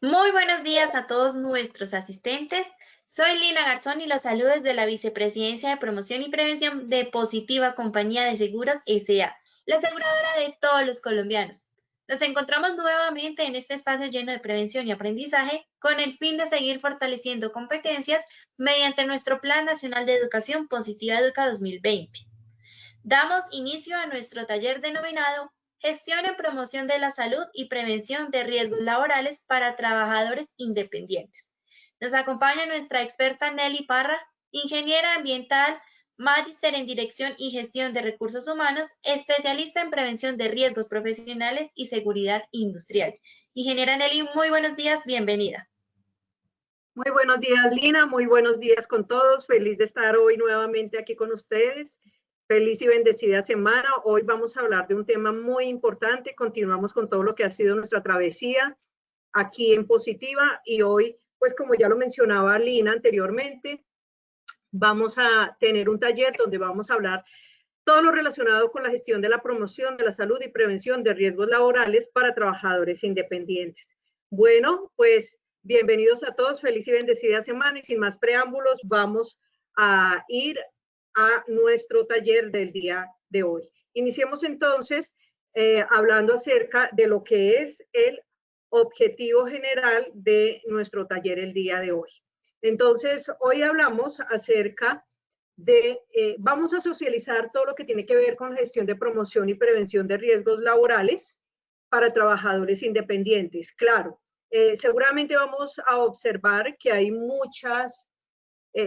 Muy buenos días a todos nuestros asistentes. Soy Lina Garzón y los saludo desde la Vicepresidencia de Promoción y Prevención de Positiva Compañía de Seguros S.A., la aseguradora de todos los colombianos. Nos encontramos nuevamente en este espacio lleno de prevención y aprendizaje con el fin de seguir fortaleciendo competencias mediante nuestro Plan Nacional de Educación Positiva Educa 2020. Damos inicio a nuestro taller denominado Gestión en Promoción de la Salud y Prevención de Riesgos Laborales para Trabajadores Independientes. Nos acompaña nuestra experta Nelly Parra, ingeniera ambiental, magíster en Dirección y Gestión de Recursos Humanos, especialista en prevención de riesgos profesionales y seguridad industrial. Ingeniera Nelly, muy buenos días, bienvenida. Muy buenos días, Lina. Muy buenos días con todos. Feliz de estar hoy nuevamente aquí con ustedes. Feliz y bendecida semana. Hoy vamos a hablar de un tema muy importante. Continuamos con todo lo que ha sido nuestra travesía aquí en Positiva. Y hoy, pues como ya lo mencionaba Lina anteriormente, vamos a tener un taller donde vamos a hablar todo lo relacionado con la gestión de la promoción de la salud y prevención de riesgos laborales para trabajadores independientes. Bueno, pues bienvenidos a todos, feliz y bendecida semana y sin más preámbulos vamos a ir a nuestro taller del día de hoy. Iniciemos entonces hablando acerca de lo que es el objetivo general de nuestro taller el día de hoy. Entonces, hoy hablamos acerca vamos a socializar todo lo que tiene que ver con gestión de promoción y prevención de riesgos laborales para trabajadores independientes. Claro, seguramente vamos a observar que hay muchas,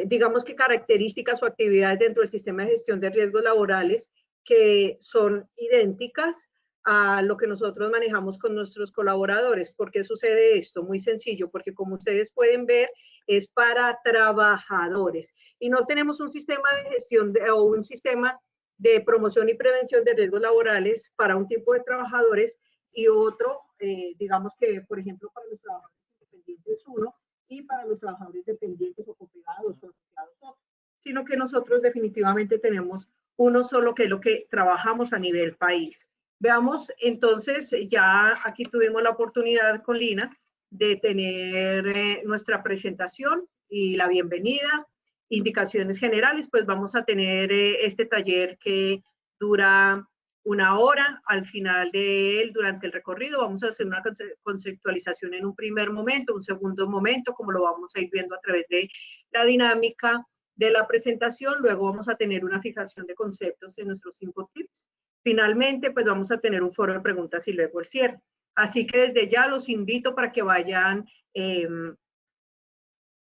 digamos que características o actividades dentro del sistema de gestión de riesgos laborales que son idénticas a lo que nosotros manejamos con nuestros colaboradores. ¿Por qué sucede esto? Muy sencillo, porque como ustedes pueden ver, es para trabajadores y no tenemos un sistema de gestión o un sistema de promoción y prevención de riesgos laborales para un tipo de trabajadores y otro, digamos que, por ejemplo, para los trabajadores independientes uno y para los trabajadores dependientes o cooperados o asociados otro, sino que nosotros definitivamente tenemos uno solo que es lo que trabajamos a nivel país. Veamos, entonces, ya aquí tuvimos la oportunidad con Lina de tener nuestra presentación y la bienvenida, indicaciones generales, pues vamos a tener este taller que dura una hora. Al final de él, durante el recorrido, vamos a hacer una conceptualización en un primer momento, un segundo momento, como lo vamos a ir viendo a través de la dinámica de la presentación. Luego vamos a tener una fijación de conceptos en nuestros 5 tips. Finalmente, pues vamos a tener un foro de preguntas y luego el cierre. Así que desde ya los invito para que vayan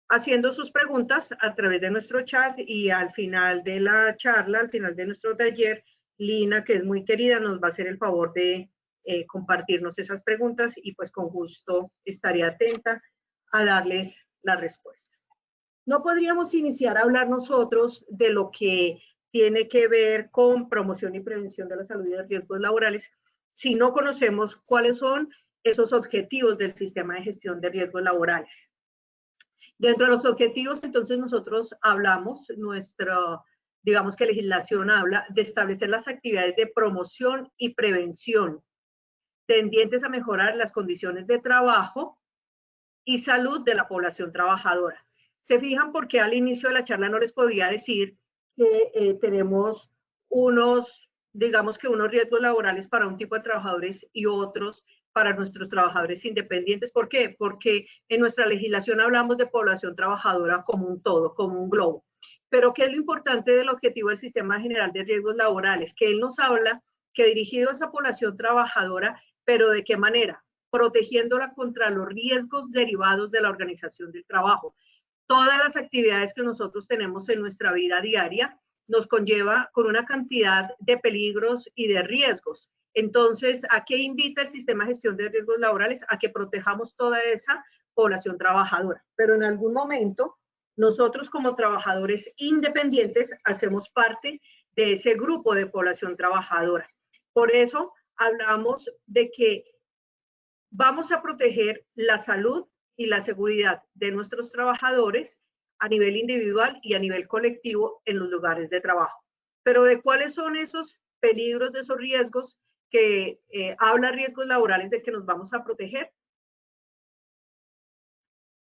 haciendo sus preguntas a través de nuestro chat y al final de la charla, al final de nuestro taller, Lina, que es muy querida, nos va a hacer el favor de compartirnos esas preguntas y pues con gusto estaré atenta a darles las respuestas. No podríamos iniciar a hablar nosotros de lo que tiene que ver con promoción y prevención de la salud y de riesgos laborales si no conocemos cuáles son esos objetivos del sistema de gestión de riesgos laborales. Dentro de los objetivos, entonces, nosotros hablamos, digamos que legislación habla de establecer las actividades de promoción y prevención tendientes a mejorar las condiciones de trabajo y salud de la población trabajadora. Se fijan porque al inicio de la charla no les podía decir que tenemos digamos que unos riesgos laborales para un tipo de trabajadores y otros para nuestros trabajadores independientes. ¿Por qué? Porque en nuestra legislación hablamos de población trabajadora como un todo, como un globo. Pero ¿qué es lo importante del objetivo del Sistema General de Riesgos Laborales? Que él nos habla que dirigido a esa población trabajadora, pero ¿de qué manera? Protegiéndola contra los riesgos derivados de la organización del trabajo. Todas las actividades que nosotros tenemos en nuestra vida diaria nos conlleva con una cantidad de peligros y de riesgos. Entonces, ¿a qué invita el sistema de gestión de riesgos laborales? A que protejamos toda esa población trabajadora. Pero en algún momento, nosotros como trabajadores independientes hacemos parte de ese grupo de población trabajadora. Por eso hablamos de que vamos a proteger la salud y la seguridad de nuestros trabajadores a nivel individual y a nivel colectivo en los lugares de trabajo. Pero ¿de cuáles son esos peligros, de esos riesgos que habla riesgos laborales de que nos vamos a proteger?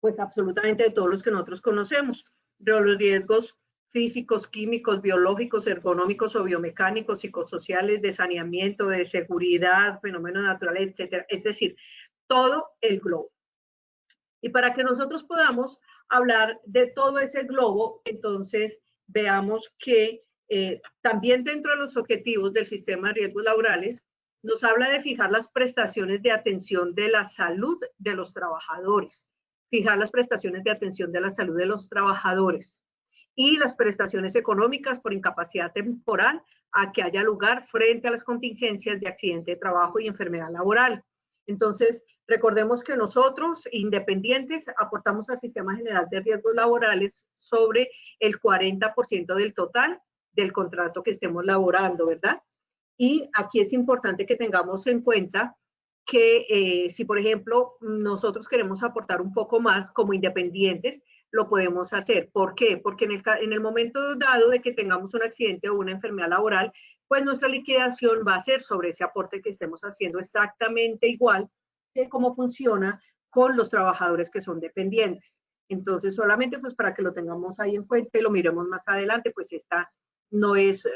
pues absolutamente de todos los que nosotros conocemos, de los riesgos físicos, químicos, biológicos, ergonómicos o biomecánicos, psicosociales, de saneamiento, de seguridad, fenómenos naturales, etcétera. Es decir, todo el globo. Y para que nosotros podamos hablar de todo ese globo, entonces veamos que también dentro de los objetivos del sistema de riesgos laborales, nos habla de fijar las prestaciones de atención de la salud de los trabajadores, fijar las prestaciones de atención de la salud de los trabajadores y las prestaciones económicas por incapacidad temporal a que haya lugar frente a las contingencias de accidente de trabajo y enfermedad laboral. Entonces, recordemos que nosotros, independientes, aportamos al Sistema General de Riesgos Laborales sobre el 40% del total del contrato que estemos laborando, ¿verdad? Y aquí es importante que tengamos en cuenta que si, por ejemplo, nosotros queremos aportar un poco más como independientes, lo podemos hacer. ¿Por qué? Porque en el momento dado de que tengamos un accidente o una enfermedad laboral, pues nuestra liquidación va a ser sobre ese aporte que estemos haciendo exactamente igual que cómo funciona con los trabajadores que son dependientes. Entonces, solamente pues para que lo tengamos ahí en cuenta y lo miremos más adelante, pues esta no es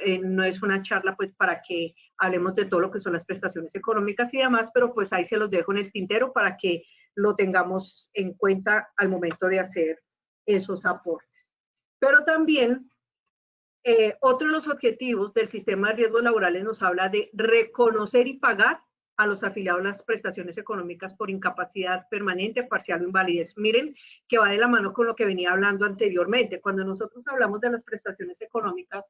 una charla pues para que hablemos de todo lo que son las prestaciones económicas y demás, pero pues ahí se los dejo en el tintero para que lo tengamos en cuenta al momento de hacer esos aportes. Pero también otro de los objetivos del sistema de riesgos laborales nos habla de reconocer y pagar a los afiliados las prestaciones económicas por incapacidad permanente, parcial o invalidez. Miren que va de la mano con lo que venía hablando anteriormente. Cuando nosotros hablamos de las prestaciones económicas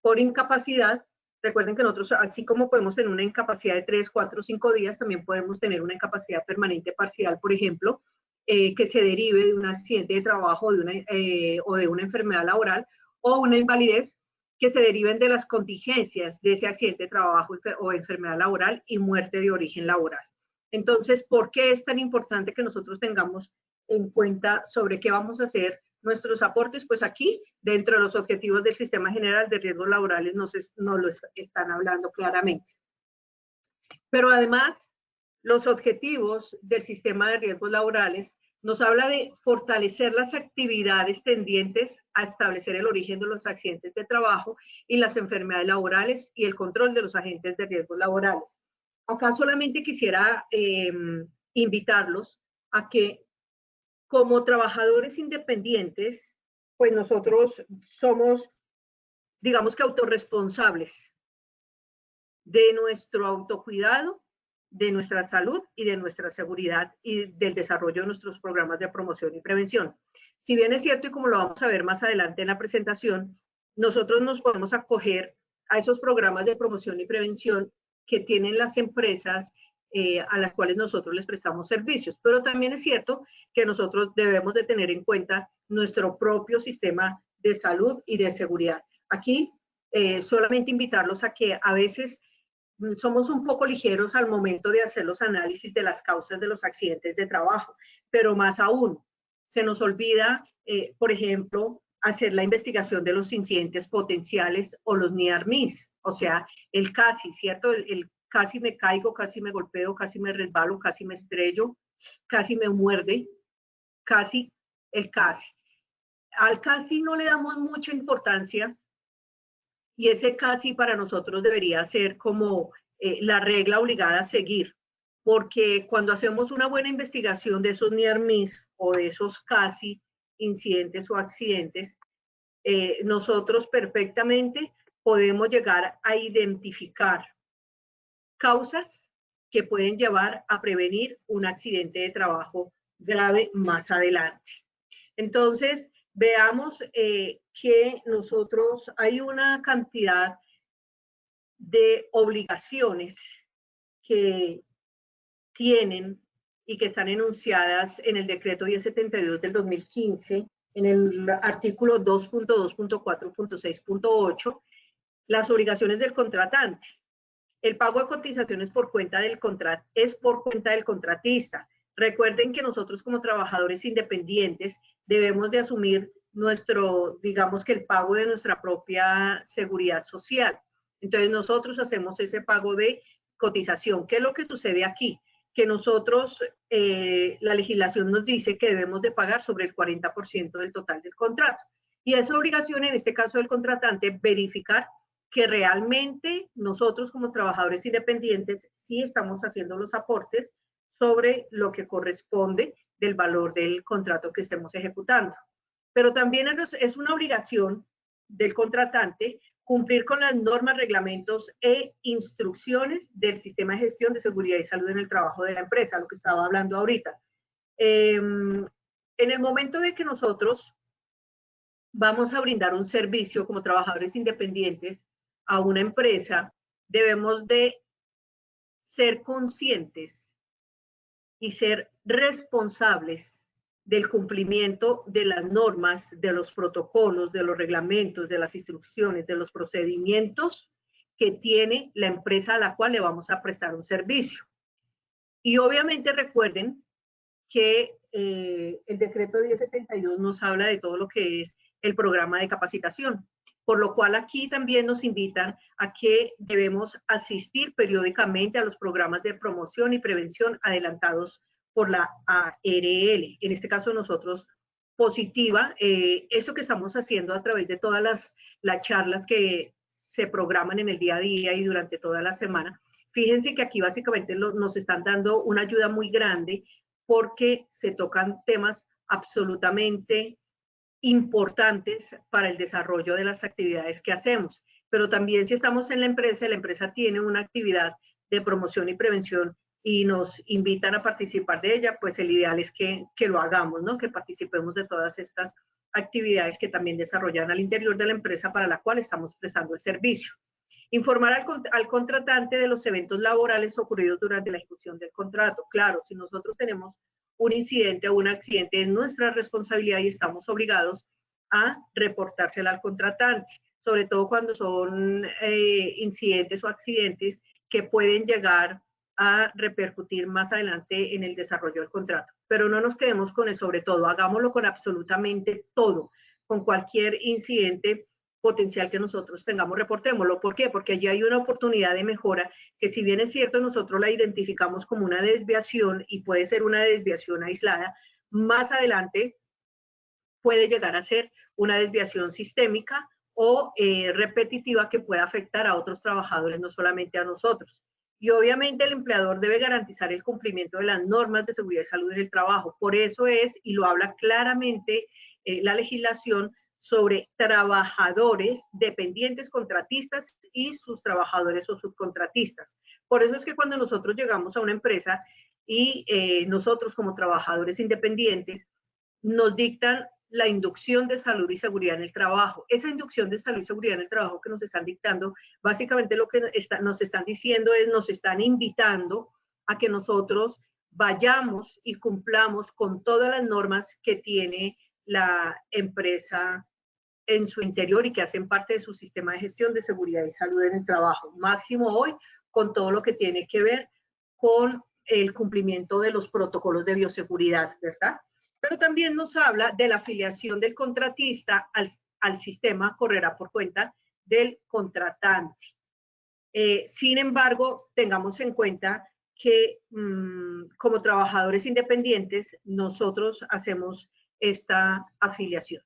por incapacidad, recuerden que nosotros, así como podemos tener una incapacidad de 3, 4, 5 días, también podemos tener una incapacidad permanente parcial, por ejemplo, que se derive de un accidente de trabajo o de una enfermedad laboral, o una invalidez que se deriven de las contingencias de ese accidente de trabajo o enfermedad laboral y muerte de origen laboral. Entonces, ¿por qué es tan importante que nosotros tengamos en cuenta sobre qué vamos a hacer nuestros aportes? Pues aquí, dentro de los objetivos del Sistema General de Riesgos Laborales, nos lo están hablando claramente. Pero además, los objetivos del Sistema de Riesgos Laborales nos habla de fortalecer las actividades tendientes a establecer el origen de los accidentes de trabajo y las enfermedades laborales y el control de los agentes de riesgos laborales. Acá solamente quisiera invitarlos a que como trabajadores independientes, pues nosotros somos, digamos que autorresponsables de nuestro autocuidado, de nuestra salud y de nuestra seguridad y del desarrollo de nuestros programas de promoción y prevención. Si bien es cierto, y como lo vamos a ver más adelante en la presentación, nosotros nos podemos acoger a esos programas de promoción y prevención que tienen las empresas a las cuales nosotros les prestamos servicios, pero también es cierto que nosotros debemos de tener en cuenta nuestro propio sistema de salud y de seguridad. Aquí solamente invitarlos a que a veces somos un poco ligeros al momento de hacer los análisis de las causas de los accidentes de trabajo, pero más aún, se nos olvida, por ejemplo, hacer la investigación de los incidentes potenciales o los near miss, o sea, el casi, ¿cierto? El casi me caigo, casi me golpeo, casi me resbalo, casi me estrello, casi me muerde, casi, el casi. Al casi no le damos mucha importancia, y ese casi para nosotros debería ser como la regla obligada a seguir, porque cuando hacemos una buena investigación de esos near miss o de esos casi incidentes o accidentes, nosotros perfectamente podemos llegar a identificar causas que pueden llevar a prevenir un accidente de trabajo grave más adelante. Entonces, veamos que nosotros hay una cantidad de obligaciones que tienen y que están enunciadas en el decreto 1072 del 2015, en el artículo 2.2.4.6.8, las obligaciones del contratante. El pago de cotizaciones por cuenta del es por cuenta del contratista. Recuerden que nosotros como trabajadores independientes debemos de asumir nuestro, digamos que el pago de nuestra propia seguridad social. Entonces nosotros hacemos ese pago de cotización. ¿Qué es lo que sucede aquí? que nosotros, la legislación nos dice que debemos de pagar sobre el 40% del total del contrato. Y es obligación, en este caso del contratante, verificar que realmente nosotros como trabajadores independientes sí estamos haciendo los aportes sobre lo que corresponde del valor del contrato que estemos ejecutando. Pero también es una obligación del contratante cumplir con las normas, reglamentos e instrucciones del sistema de gestión de seguridad y salud en el trabajo de la empresa, lo que estaba hablando ahorita. En el momento de que nosotros vamos a brindar un servicio como trabajadores independientes a una empresa, debemos de ser conscientes y ser responsables del cumplimiento de las normas, de los protocolos, de los reglamentos, de las instrucciones, de los procedimientos que tiene la empresa a la cual le vamos a prestar un servicio. Y obviamente recuerden que el decreto 1072 nos habla de todo lo que es el programa de capacitación, por lo cual aquí también nos invitan a que debemos asistir periódicamente a los programas de promoción y prevención adelantados por la ARL. En este caso nosotros, Positiva, eso que estamos haciendo a través de todas las charlas que se programan en el día a día y durante toda la semana. Fíjense que aquí básicamente nos están dando una ayuda muy grande porque se tocan temas absolutamente importantes para el desarrollo de las actividades que hacemos. Pero también si estamos en la empresa tiene una actividad de promoción y prevención y nos invitan a participar de ella, pues el ideal es que lo hagamos, ¿no? Que participemos de todas estas actividades que también desarrollan al interior de la empresa para la cual estamos prestando el servicio. Informar al contratante de los eventos laborales ocurridos durante la ejecución del contrato. Claro, si nosotros tenemos un incidente o un accidente, es nuestra responsabilidad y estamos obligados a reportársela al contratante, sobre todo cuando son incidentes o accidentes que pueden llegar a repercutir más adelante en el desarrollo del contrato. Pero no nos quedemos con el sobre todo, hagámoslo con absolutamente todo, con cualquier incidente potencial que nosotros tengamos, reportémoslo. ¿Por qué? Porque allí hay una oportunidad de mejora que, si bien es cierto, nosotros la identificamos como una desviación y puede ser una desviación aislada, más adelante puede llegar a ser una desviación sistémica o repetitiva que pueda afectar a otros trabajadores, no solamente a nosotros. Y obviamente el empleador debe garantizar el cumplimiento de las normas de seguridad y salud en el trabajo. Por eso es, y lo habla claramente la legislación, sobre trabajadores dependientes, contratistas y sus trabajadores o subcontratistas. Por eso es que cuando nosotros llegamos a una empresa y nosotros como trabajadores independientes nos dictan la inducción de salud y seguridad en el trabajo. Esa inducción de salud y seguridad en el trabajo que nos están dictando, básicamente lo que nos están diciendo es, nos están invitando a que nosotros vayamos y cumplamos con todas las normas que tiene la empresa en su interior y que hacen parte de su sistema de gestión de seguridad y salud en el trabajo. Máximo hoy con todo lo que tiene que ver con el cumplimiento de los protocolos de bioseguridad, ¿verdad? Pero también nos habla de la afiliación del contratista al sistema, correrá por cuenta del contratante. Sin embargo, tengamos en cuenta que como trabajadores independientes, nosotros hacemos esta afiliación.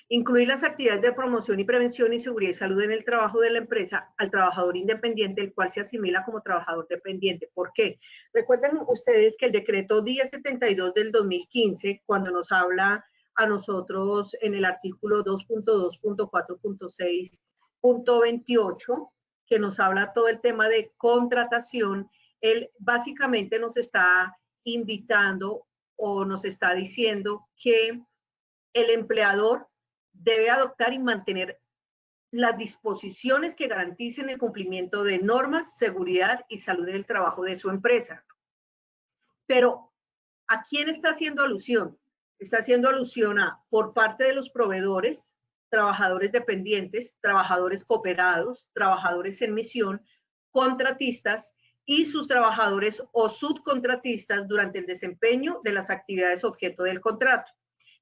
Incluir las actividades de promoción y prevención y seguridad y salud en el trabajo de la empresa al trabajador independiente, el cual se asimila como trabajador dependiente. ¿Por qué? Recuerden ustedes que el decreto 1072 del 2015, cuando nos habla a nosotros en el artículo 2.2.4.6.28, que nos habla todo el tema de contratación, él básicamente nos está invitando o nos está diciendo que el empleador debe adoptar y mantener las disposiciones que garanticen el cumplimiento de normas, seguridad y salud en el trabajo de su empresa. Pero, ¿a quién está haciendo alusión? Está haciendo alusión a, por parte de los proveedores, trabajadores dependientes, trabajadores cooperados, trabajadores en misión, contratistas y sus trabajadores o subcontratistas durante el desempeño de las actividades objeto del contrato.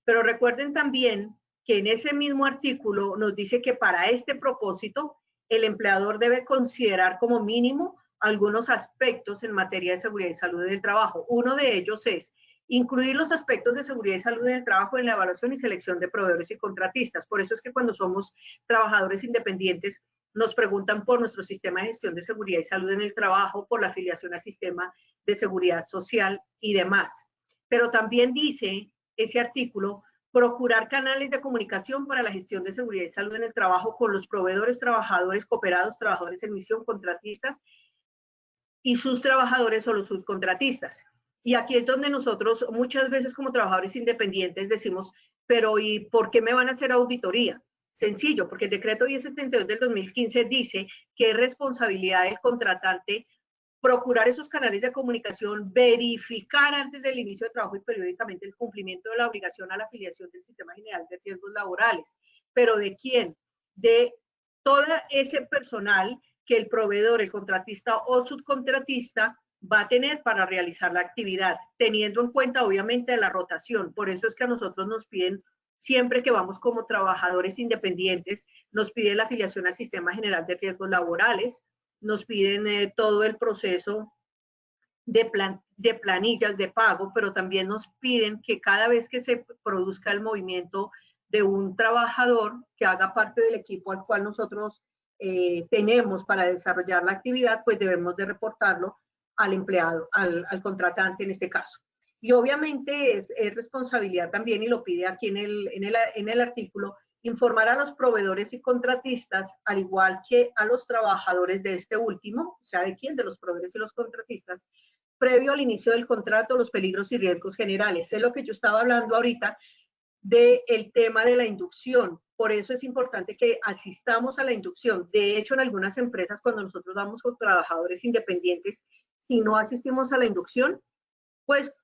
Pero recuerden también que en ese mismo artículo nos dice que para este propósito el empleador debe considerar como mínimo algunos aspectos en materia de seguridad y salud del trabajo. Uno de ellos es incluir los aspectos de seguridad y salud en el trabajo en la evaluación y selección de proveedores y contratistas. Por eso es que cuando somos trabajadores independientes, nos preguntan por nuestro sistema de gestión de seguridad y salud en el trabajo, por la afiliación al sistema de seguridad social y demás. Pero también dice ese artículo, procurar canales de comunicación para la gestión de seguridad y salud en el trabajo con los proveedores, trabajadores, cooperados, trabajadores en misión, contratistas y sus trabajadores o los subcontratistas. Y aquí es donde nosotros muchas veces como trabajadores independientes decimos, pero ¿y por qué me van a hacer auditoría? Sencillo, porque el decreto 1072 del 2015 dice que es responsabilidad del contratante procurar esos canales de comunicación, verificar antes del inicio de trabajo y periódicamente el cumplimiento de la obligación a la afiliación del Sistema General de Riesgos Laborales. ¿Pero de quién? De todo ese personal que el proveedor, el contratista o subcontratista va a tener para realizar la actividad, teniendo en cuenta obviamente la rotación. Por eso es que a nosotros nos piden, siempre que vamos como trabajadores independientes, nos piden la afiliación al Sistema General de Riesgos Laborales, nos piden todo el proceso de planillas de pago, pero también nos piden que cada vez que se produzca el movimiento de un trabajador que haga parte del equipo al cual nosotros tenemos para desarrollar la actividad, pues debemos de reportarlo al empleado, al contratante en este caso. Y obviamente es responsabilidad también, y lo pide aquí en el artículo, informar a los proveedores y contratistas, al igual que a los trabajadores de este último, o sea, ¿de quién? De los proveedores y los contratistas, previo al inicio del contrato, los peligros y riesgos generales. Es lo que yo estaba hablando ahorita del tema de la inducción. Por eso es importante que asistamos a la inducción. De hecho, en algunas empresas, cuando nosotros vamos con trabajadores independientes, si no asistimos a la inducción, pues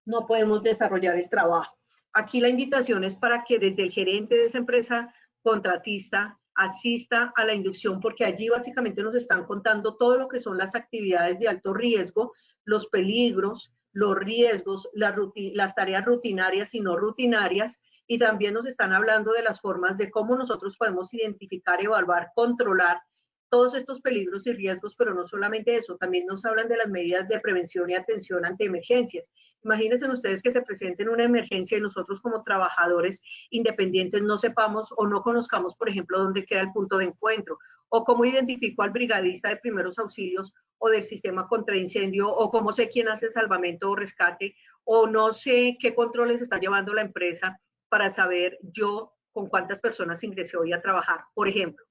no podemos desarrollar el trabajo. Aquí la invitación es para que desde el gerente de esa empresa contratista asista a la inducción, porque allí básicamente nos están contando todo lo que son las actividades de alto riesgo, los peligros, los riesgos, las tareas rutinarias y no rutinarias, y también nos están hablando de las formas de cómo nosotros podemos identificar, evaluar, controlar todos estos peligros y riesgos, pero no solamente eso, también nos hablan de las medidas de prevención y atención ante emergencias. Imagínense ustedes que se presenten una emergencia y nosotros como trabajadores independientes no sepamos o no conozcamos, por ejemplo, dónde queda el punto de encuentro, o cómo identifico al brigadista de primeros auxilios o del sistema contra incendio, o cómo sé quién hace salvamento o rescate, o no sé qué controles está llevando la empresa para saber yo con cuántas personas ingresé hoy a trabajar, por ejemplo.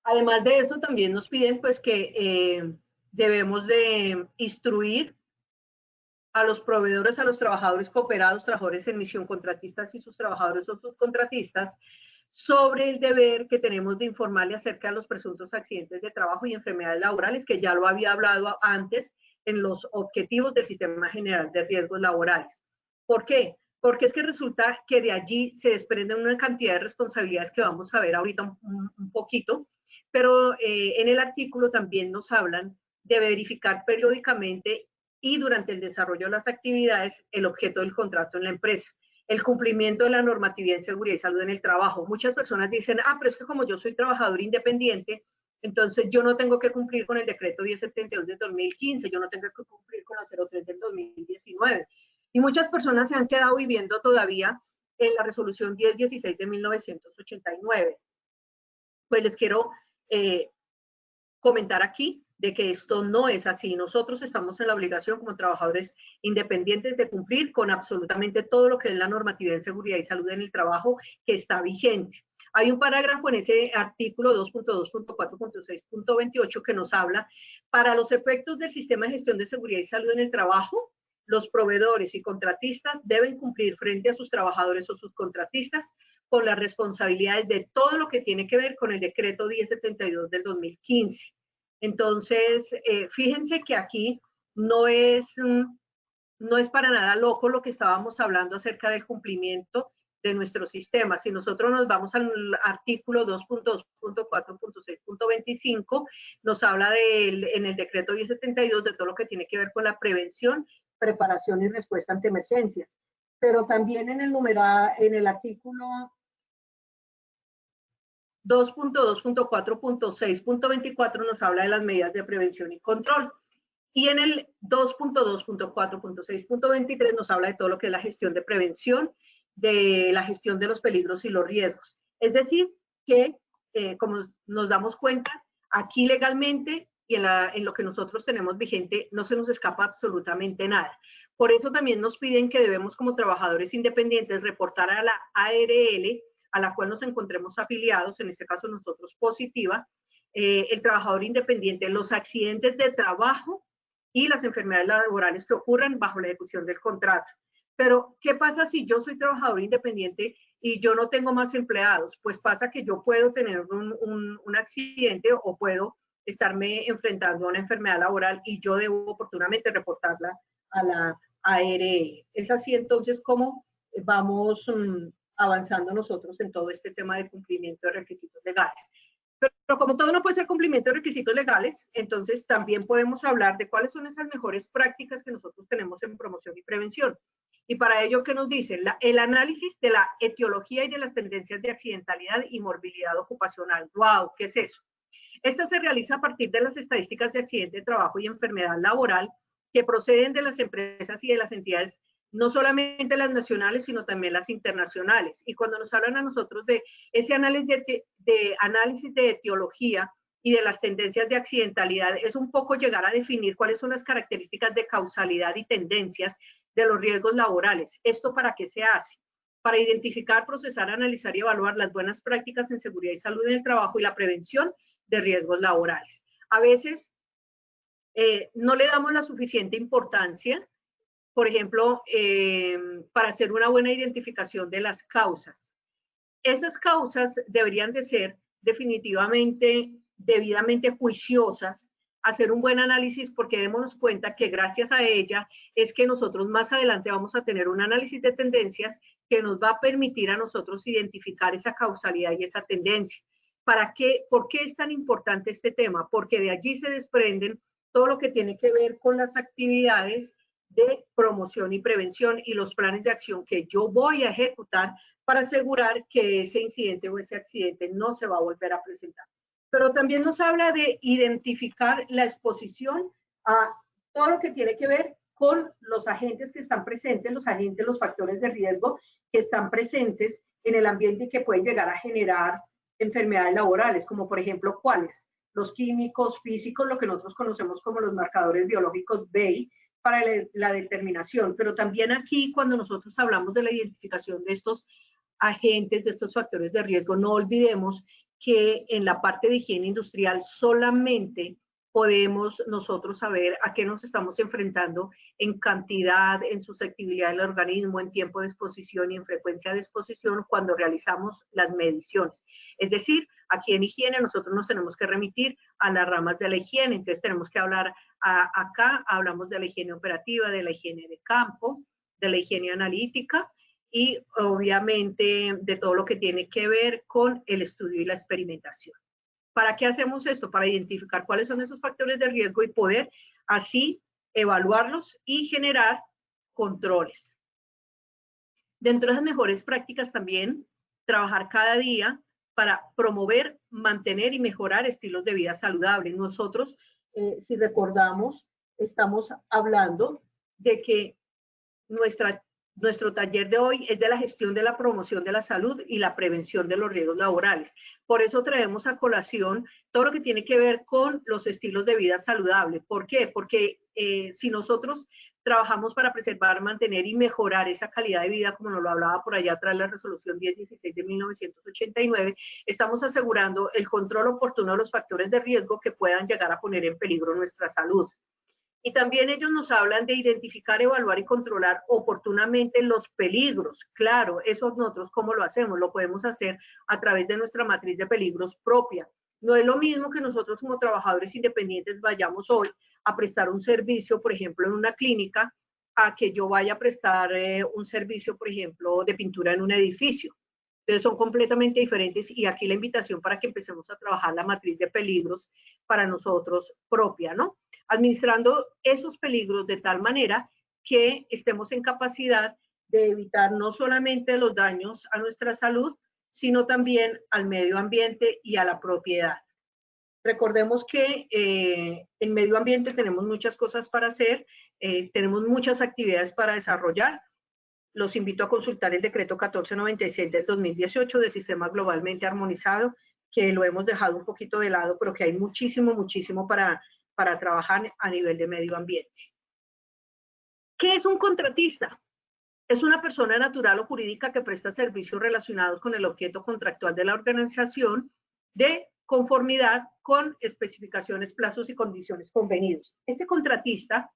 Además de eso, también nos piden pues que debemos de instruir a los proveedores, a los trabajadores cooperados, trabajadores en misión, contratistas y sus trabajadores o subcontratistas sobre el deber que tenemos de informarle acerca de los presuntos accidentes de trabajo y enfermedades laborales, que ya lo había hablado antes en los objetivos del Sistema General de Riesgos Laborales. ¿Por qué? Porque es que resulta que de allí se desprenden una cantidad de responsabilidades que vamos a ver ahorita un poquito, pero en el artículo también nos hablan de verificar periódicamente y durante el desarrollo de las actividades el objeto del contrato en la empresa, el cumplimiento de la normatividad en seguridad y salud en el trabajo. Muchas personas dicen, pero es que como yo soy trabajador independiente, entonces yo no tengo que cumplir con el decreto 1072 del 2015, yo no tengo que cumplir con la 03 del 2019. Y muchas personas se han quedado viviendo todavía en la resolución 1016 de 1989. Pues les quiero comentar aquí de que esto no es así. Nosotros estamos en la obligación como trabajadores independientes de cumplir con absolutamente todo lo que es la normatividad en seguridad y salud en el trabajo que está vigente. Hay un parágrafo en ese artículo 2.2.4.6.28 que nos habla, para los efectos del sistema de gestión de seguridad y salud en el trabajo, los proveedores y contratistas deben cumplir frente a sus trabajadores o subcontratistas con las responsabilidades de todo lo que tiene que ver con el decreto 1072 del 2015. Entonces, fíjense que aquí no es para nada loco lo que estábamos hablando acerca del cumplimiento de nuestro sistema. Si nosotros nos vamos al artículo 2.2.4.6.25, nos habla en el decreto 1072 de todo lo que tiene que ver con la prevención, preparación y respuesta ante emergencias. Pero también en el artículo 2.2.4.6.24 nos habla de las medidas de prevención y control. Y en el 2.2.4.6.23 nos habla de todo lo que es la gestión de prevención, de la gestión de los peligros y los riesgos. Es decir, que como nos damos cuenta, aquí legalmente y en lo que nosotros tenemos vigente no se nos escapa absolutamente nada. Por eso también nos piden que debemos como trabajadores independientes reportar a la ARL, a la cual nos encontremos afiliados, en este caso nosotros Positiva, el trabajador independiente, los accidentes de trabajo y las enfermedades laborales que ocurran bajo la ejecución del contrato. Pero, ¿qué pasa si yo soy trabajador independiente y yo no tengo más empleados? Pues pasa que yo puedo tener un accidente o puedo estarme enfrentando a una enfermedad laboral y yo debo oportunamente reportarla a la ARL. Es así entonces como vamos avanzando nosotros en todo este tema de cumplimiento de requisitos legales. Pero como todo no puede ser cumplimiento de requisitos legales, entonces también podemos hablar de cuáles son esas mejores prácticas que nosotros tenemos en promoción y prevención. Y para ello, ¿qué nos dicen? El análisis de la etiología y de las tendencias de accidentalidad y morbilidad ocupacional. ¡Wow! ¿Qué es eso? Esta se realiza a partir de las estadísticas de accidente de trabajo y enfermedad laboral que proceden de las empresas y de las entidades, no solamente las nacionales, sino también las internacionales. Y cuando nos hablan a nosotros de ese análisis de etiología y de las tendencias de accidentalidad, es un poco llegar a definir cuáles son las características de causalidad y tendencias de los riesgos laborales. ¿Esto para qué se hace? Para identificar, procesar, analizar y evaluar las buenas prácticas en seguridad y salud en el trabajo y la prevención de riesgos laborales. A veces no le damos la suficiente importancia, por ejemplo, para hacer una buena identificación de las causas. Esas causas deberían de ser definitivamente, debidamente juiciosas, hacer un buen análisis porque démonos cuenta que gracias a ella es que nosotros más adelante vamos a tener un análisis de tendencias que nos va a permitir a nosotros identificar esa causalidad y esa tendencia. ¿Para qué? ¿Por qué es tan importante este tema? Porque de allí se desprenden todo lo que tiene que ver con las actividades de promoción y prevención y los planes de acción que yo voy a ejecutar para asegurar que ese incidente o ese accidente no se va a volver a presentar. Pero también nos habla de identificar la exposición a todo lo que tiene que ver con los agentes que están presentes, los agentes, los factores de riesgo que están presentes en el ambiente y que pueden llegar a generar enfermedades laborales, como por ejemplo, ¿cuáles? Los químicos, físicos, lo que nosotros conocemos como los marcadores biológicos BEI, para la determinación, pero también aquí cuando nosotros hablamos de la identificación de estos agentes, de estos factores de riesgo, no olvidemos que en la parte de higiene industrial solamente podemos nosotros saber a qué nos estamos enfrentando en cantidad, en susceptibilidad del organismo, en tiempo de exposición y en frecuencia de exposición cuando realizamos las mediciones. Es decir, aquí en higiene nosotros nos tenemos que remitir a las ramas de la higiene, entonces tenemos que hablar acá, hablamos de la higiene operativa, de la higiene de campo, de la higiene analítica, y obviamente de todo lo que tiene que ver con el estudio y la experimentación. ¿Para qué hacemos esto? Para identificar cuáles son esos factores de riesgo y poder así evaluarlos y generar controles. Dentro de las mejores prácticas también, trabajar cada día para promover, mantener y mejorar estilos de vida saludables. Nosotros, si recordamos, estamos hablando de que nuestro taller de hoy es de la gestión de la promoción de la salud y la prevención de los riesgos laborales. Por eso traemos a colación todo lo que tiene que ver con los estilos de vida saludable. ¿Por qué? Porque si nosotros trabajamos para preservar, mantener y mejorar esa calidad de vida, como nos lo hablaba por allá atrás la resolución 1016 de 1989, estamos asegurando el control oportuno de los factores de riesgo que puedan llegar a poner en peligro nuestra salud. Y también ellos nos hablan de identificar, evaluar y controlar oportunamente los peligros. Claro, eso nosotros cómo lo hacemos, lo podemos hacer a través de nuestra matriz de peligros propia. No es lo mismo que nosotros como trabajadores independientes vayamos hoy a prestar un servicio, por ejemplo, en una clínica, a que yo vaya a prestar un servicio, por ejemplo, de pintura en un edificio. Entonces son completamente diferentes y aquí la invitación para que empecemos a trabajar la matriz de peligros para nosotros propia, ¿no? Administrando esos peligros de tal manera que estemos en capacidad de evitar no solamente los daños a nuestra salud, sino también al medio ambiente y a la propiedad. Recordemos que en medio ambiente tenemos muchas cosas para hacer, tenemos muchas actividades para desarrollar. Los invito a consultar el decreto 1496 del 2018 del sistema globalmente armonizado, que lo hemos dejado un poquito de lado, pero que hay muchísimo, muchísimo para trabajar a nivel de medio ambiente. ¿Qué es un contratista? Es una persona natural o jurídica que presta servicios relacionados con el objeto contractual de la organización de conformidad con especificaciones, plazos y condiciones convenidos. Este contratista,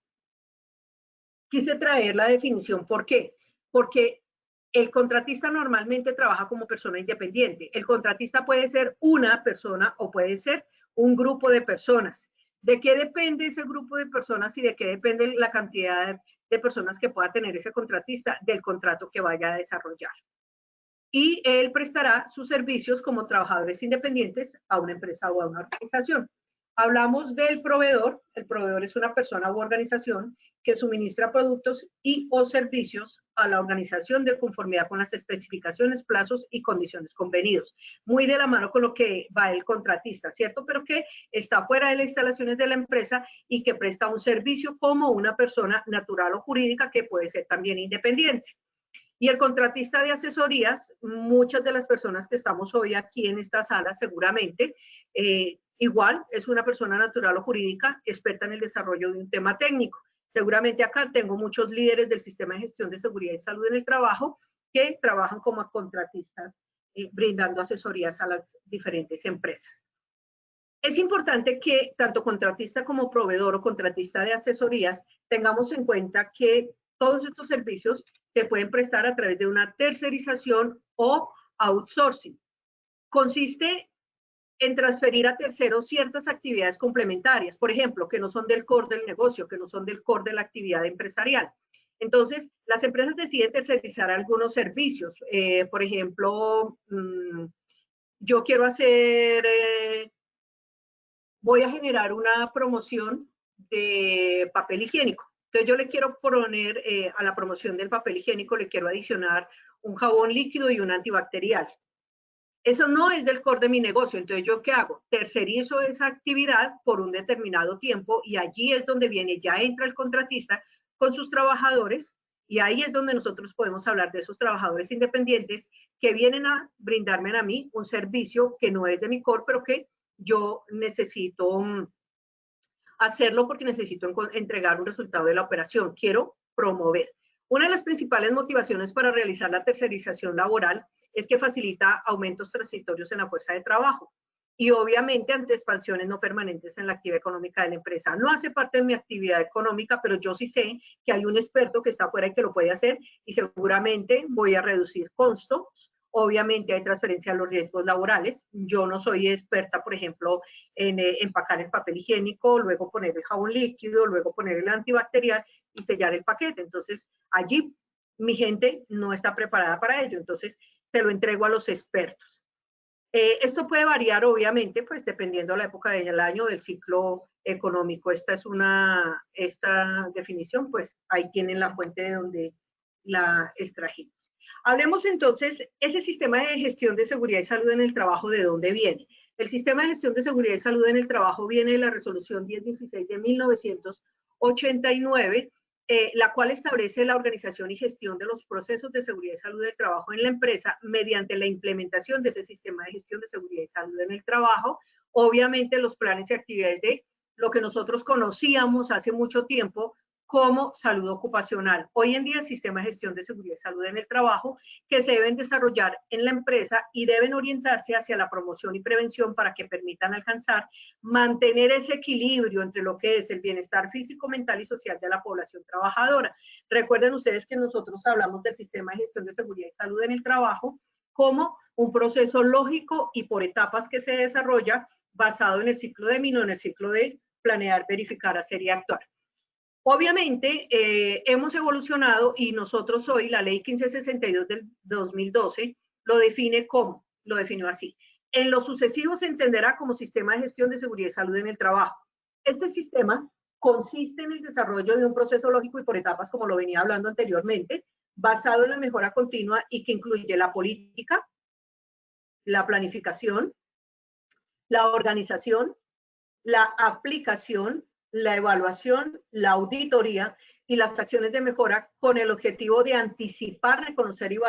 quise traer la definición, ¿por qué? Porque el contratista normalmente trabaja como persona independiente. El contratista puede ser una persona o puede ser un grupo de personas. ¿De qué depende ese grupo de personas y de qué depende la cantidad de personas que pueda tener ese contratista? Del contrato que vaya a desarrollar. Y él prestará sus servicios como trabajadores independientes a una empresa o a una organización. Hablamos del proveedor. El proveedor es una persona u organización que suministra productos y o servicios a la organización de conformidad con las especificaciones, plazos y condiciones convenidos. Muy de la mano con lo que va el contratista, ¿cierto? Pero que está fuera de las instalaciones de la empresa y que presta un servicio como una persona natural o jurídica que puede ser también independiente. Y el contratista de asesorías, muchas de las personas que estamos hoy aquí en esta sala seguramente, igual es una persona natural o jurídica experta en el desarrollo de un tema técnico. Seguramente acá tengo muchos líderes del sistema de gestión de seguridad y salud en el trabajo que trabajan como contratistas, brindando asesorías a las diferentes empresas. Es importante que tanto contratista como proveedor o contratista de asesorías tengamos en cuenta que todos estos servicios se pueden prestar a través de una tercerización o outsourcing. Consiste en transferir a terceros ciertas actividades complementarias, por ejemplo, que no son del core del negocio, que no son del core de la actividad empresarial. Entonces, las empresas deciden tercerizar algunos servicios. Por ejemplo, yo quiero hacer, voy a generar una promoción de papel higiénico. Entonces yo le quiero poner a la promoción del papel higiénico, le quiero adicionar un jabón líquido y un antibacterial. Eso no es del core de mi negocio. Entonces, ¿yo qué hago? Tercerizo esa actividad por un determinado tiempo y allí es donde viene, ya entra el contratista con sus trabajadores y ahí es donde nosotros podemos hablar de esos trabajadores independientes que vienen a brindarme a mí un servicio que no es de mi core, pero que yo necesito hacerlo porque necesito entregar un resultado de la operación. Quiero promover. Una de las principales motivaciones para realizar la tercerización laboral es que facilita aumentos transitorios en la fuerza de trabajo y obviamente ante expansiones no permanentes en la actividad económica de la empresa. No hace parte de mi actividad económica, pero yo sí sé que hay un experto que está afuera y que lo puede hacer y seguramente voy a reducir costos. Obviamente hay transferencia a los riesgos laborales. Yo no soy experta, por ejemplo, en empacar el papel higiénico, luego poner el jabón líquido, luego poner el antibacterial y sellar el paquete. Entonces, allí mi gente no está preparada para ello. Entonces, se lo entrego a los expertos. Esto puede variar, obviamente, pues dependiendo de la época del año, del ciclo económico. Esta definición, pues ahí tienen la fuente de donde la extrajimos. Hablemos entonces, ese sistema de gestión de seguridad y salud en el trabajo, ¿de dónde viene? El sistema de gestión de seguridad y salud en el trabajo viene de la resolución 1016 de 1989, la cual establece la organización y gestión de los procesos de seguridad y salud del trabajo en la empresa mediante la implementación de ese sistema de gestión de seguridad y salud en el trabajo. Obviamente los planes y actividades de lo que nosotros conocíamos hace mucho tiempo como salud ocupacional. Hoy en día el sistema de gestión de seguridad y salud en el trabajo que se deben desarrollar en la empresa y deben orientarse hacia la promoción y prevención para que permitan alcanzar, mantener ese equilibrio entre lo que es el bienestar físico, mental y social de la población trabajadora. Recuerden ustedes que nosotros hablamos del sistema de gestión de seguridad y salud en el trabajo como un proceso lógico y por etapas que se desarrolla basado en el ciclo de Mino, en el ciclo de planear, verificar, hacer y actuar. Obviamente, hemos evolucionado y nosotros hoy, la ley 1562 del 2012, lo define como, lo definió así. En lo sucesivo se entenderá como sistema de gestión de seguridad y salud en el trabajo. Este sistema consiste en el desarrollo de un proceso lógico y por etapas, como lo venía hablando anteriormente, basado en la mejora continua y que incluye la política, la planificación, la organización, la aplicación, la evaluación, la auditoría y las acciones de mejora con el objetivo de anticipar, reconocer y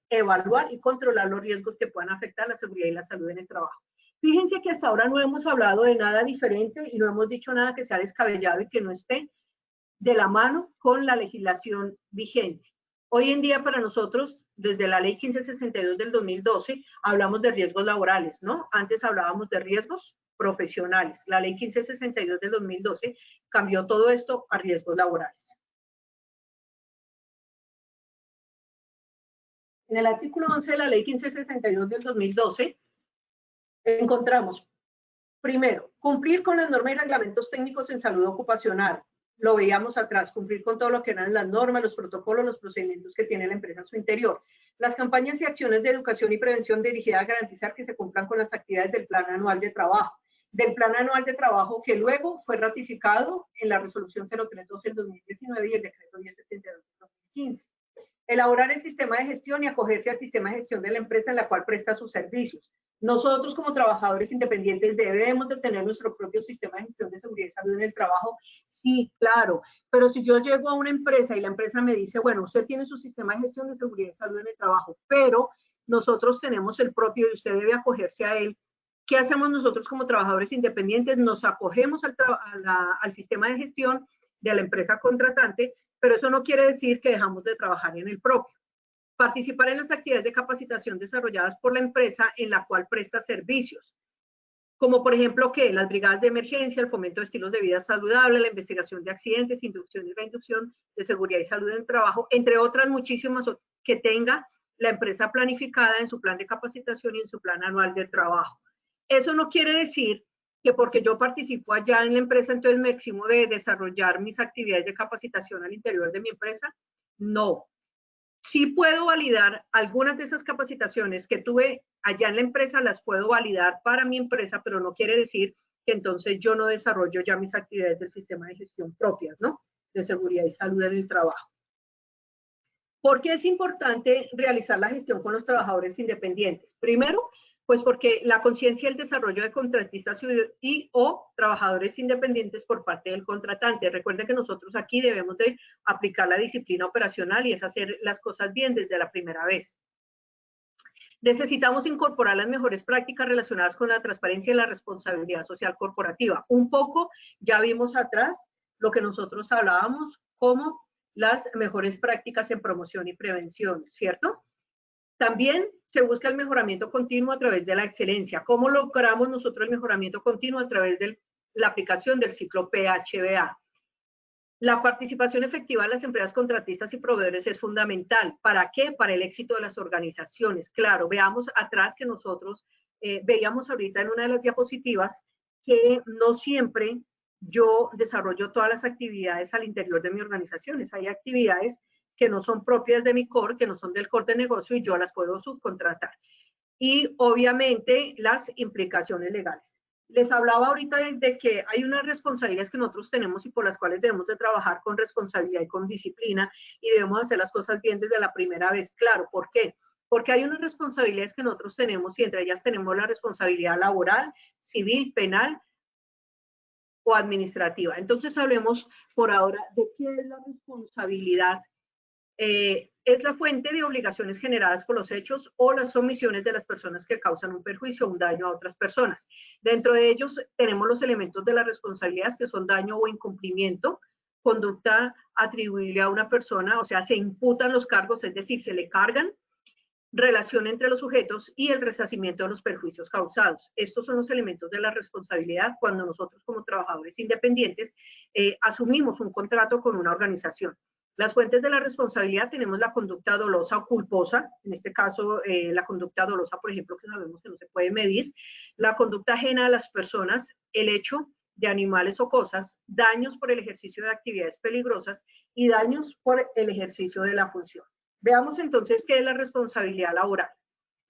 evaluar y controlar los riesgos que puedan afectar la seguridad y la salud en el trabajo. Fíjense que hasta ahora no hemos hablado de nada diferente y no hemos dicho nada que sea descabellado y que no esté de la mano con la legislación vigente. Hoy en día para nosotros, desde la ley 1562 del 2012, hablamos de riesgos laborales, ¿no? Antes hablábamos de riesgos profesionales. La ley 1562 del 2012 cambió todo esto a riesgos laborales. En el artículo 11 de la ley 1562 del 2012 encontramos, primero, cumplir con las normas y reglamentos técnicos en salud ocupacional. Lo veíamos atrás, cumplir con todo lo que eran las normas, los protocolos, los procedimientos que tiene la empresa en su interior. Las campañas y acciones de educación y prevención dirigidas a garantizar que se cumplan con las actividades del Plan Anual de Trabajo. Del Plan Anual de Trabajo que luego fue ratificado en la Resolución 0312 del 2019 y el Decreto 1072 del 2015. Elaborar el sistema de gestión y acogerse al sistema de gestión de la empresa en la cual presta sus servicios. Nosotros como trabajadores independientes debemos de tener nuestro propio sistema de gestión de seguridad y salud en el trabajo. Sí, claro, pero si yo llego a una empresa y la empresa me dice, bueno, usted tiene su sistema de gestión de seguridad y salud en el trabajo, pero nosotros tenemos el propio y usted debe acogerse a él. ¿Qué hacemos nosotros como trabajadores independientes? Nos acogemos al sistema de gestión de la empresa contratante, pero eso no quiere decir que dejamos de trabajar en el propio. Participar en las actividades de capacitación desarrolladas por la empresa en la cual presta servicios, como por ejemplo que las brigadas de emergencia, el fomento de estilos de vida saludable, la investigación de accidentes, inducción y reinducción de seguridad y salud en el trabajo, entre otras muchísimas que tenga la empresa planificada en su plan de capacitación y en su plan anual de trabajo. Eso no quiere decir que porque yo participo allá en la empresa, entonces me eximo de desarrollar mis actividades de capacitación al interior de mi empresa. No. Sí puedo validar algunas de esas capacitaciones que tuve allá en la empresa, las puedo validar para mi empresa, pero no quiere decir que entonces yo no desarrollo ya mis actividades del sistema de gestión propias, ¿no? De seguridad y salud en el trabajo. ¿Por qué es importante realizar la gestión con los trabajadores independientes? Primero, pues porque la conciencia y el desarrollo de contratistas y o trabajadores independientes por parte del contratante. Recuerden que nosotros aquí debemos de aplicar la disciplina operacional y es hacer las cosas bien desde la primera vez. Necesitamos incorporar las mejores prácticas relacionadas con la transparencia y la responsabilidad social corporativa. Un poco ya vimos atrás lo que nosotros hablábamos como las mejores prácticas en promoción y prevención, ¿cierto? También se busca el mejoramiento continuo a través de la excelencia. ¿Cómo logramos nosotros el mejoramiento continuo? A través de la aplicación del ciclo PHBA. La participación efectiva de las empresas contratistas y proveedores es fundamental. ¿Para qué? Para el éxito de las organizaciones. Claro, veamos atrás que nosotros veíamos ahorita en una de las diapositivas que no siempre yo desarrollo todas las actividades al interior de mi organización. Hay actividades que no son propias de mi core, que no son del core de negocio y yo las puedo subcontratar. Y obviamente las implicaciones legales. Les hablaba ahorita de que hay unas responsabilidades que nosotros tenemos y por las cuales debemos de trabajar con responsabilidad y con disciplina y debemos hacer las cosas bien desde la primera vez. Claro, ¿por qué? Porque hay unas responsabilidades que nosotros tenemos y entre ellas tenemos la responsabilidad laboral, civil, penal o administrativa. Entonces hablemos por ahora de qué es la responsabilidad. Es la fuente de obligaciones generadas por los hechos o las omisiones de las personas que causan un perjuicio o un daño a otras personas. Dentro de ellos tenemos los elementos de las responsabilidades que son daño o incumplimiento, conducta atribuible a una persona, o sea, se imputan los cargos, es decir, se le cargan, relación entre los sujetos y el resarcimiento de los perjuicios causados. Estos son los elementos de la responsabilidad cuando nosotros como trabajadores independientes asumimos un contrato con una organización. Las fuentes de la responsabilidad tenemos la conducta dolosa o culposa, en este caso la conducta dolosa, por ejemplo, que sabemos que no se puede medir, la conducta ajena a las personas, el hecho de animales o cosas, daños por el ejercicio de actividades peligrosas y daños por el ejercicio de la función. Veamos entonces qué es la responsabilidad laboral.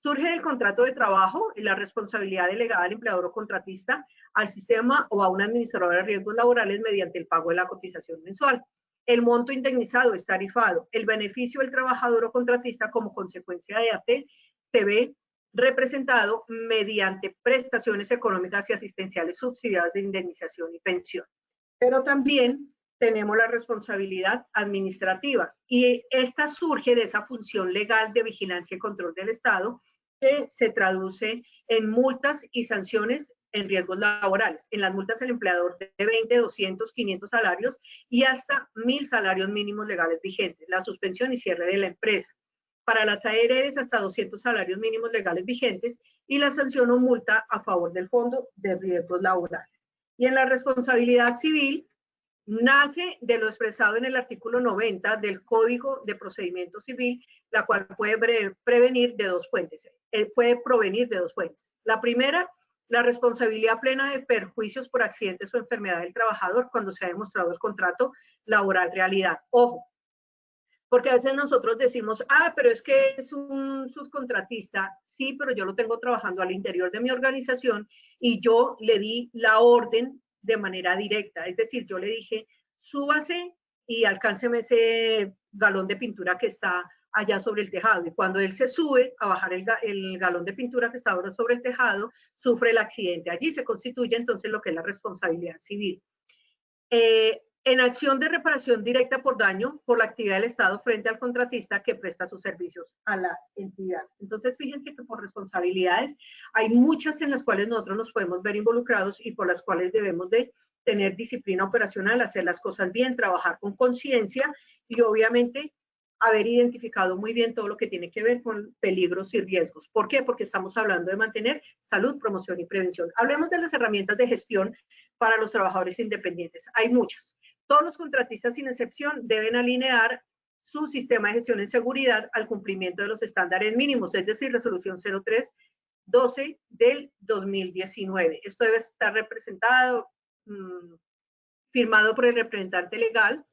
Surge del contrato de trabajo y la responsabilidad delegada al empleador o contratista, al sistema o a un administrador de riesgos laborales mediante el pago de la cotización mensual. El monto indemnizado es tarifado. El beneficio del trabajador o contratista como consecuencia de AT se ve representado mediante prestaciones económicas y asistenciales subsidiadas de indemnización y pensión. Pero también tenemos la responsabilidad administrativa y esta surge de esa función legal de vigilancia y control del Estado que se traduce en multas y sanciones en riesgos laborales. En las multas el empleador de 20, 200, 500 salarios y hasta 1000 salarios mínimos legales vigentes, la suspensión y cierre de la empresa. Para las ARLs hasta 200 salarios mínimos legales vigentes y la sanción o multa a favor del Fondo de Riesgos Laborales. Y en la responsabilidad civil, nace de lo expresado en el artículo 90 del Código de Procedimiento Civil, la cual puede provenir de dos fuentes. La primera, la responsabilidad plena de perjuicios por accidentes o enfermedad del trabajador cuando se ha demostrado el contrato laboral realidad. Ojo, porque a veces nosotros decimos, pero es que es un subcontratista. Sí, pero yo lo tengo trabajando al interior de mi organización y yo le di la orden de manera directa. Es decir, yo le dije, súbase y alcánceme ese galón de pintura que está allá sobre el tejado. Y cuando él se sube a bajar el galón de pintura que está ahora sobre el tejado, sufre el accidente. Allí se constituye entonces lo que es la responsabilidad civil. En acción de reparación directa por daño por la actividad del Estado frente al contratista que presta sus servicios a la entidad. Entonces, fíjense que por responsabilidades hay muchas en las cuales nosotros nos podemos ver involucrados y por las cuales debemos de tener disciplina operacional, hacer las cosas bien, trabajar con conciencia y obviamente haber identificado muy bien todo lo que tiene que ver con peligros y riesgos. ¿Por qué? Porque estamos hablando de mantener salud, promoción y prevención. Hablemos de las herramientas de gestión para los trabajadores independientes. Hay muchas. Todos los contratistas, sin excepción, deben alinear su sistema de gestión en seguridad al cumplimiento de los estándares mínimos, es decir, resolución 0312 del 2019. Esto debe estar representado, firmado por el representante legal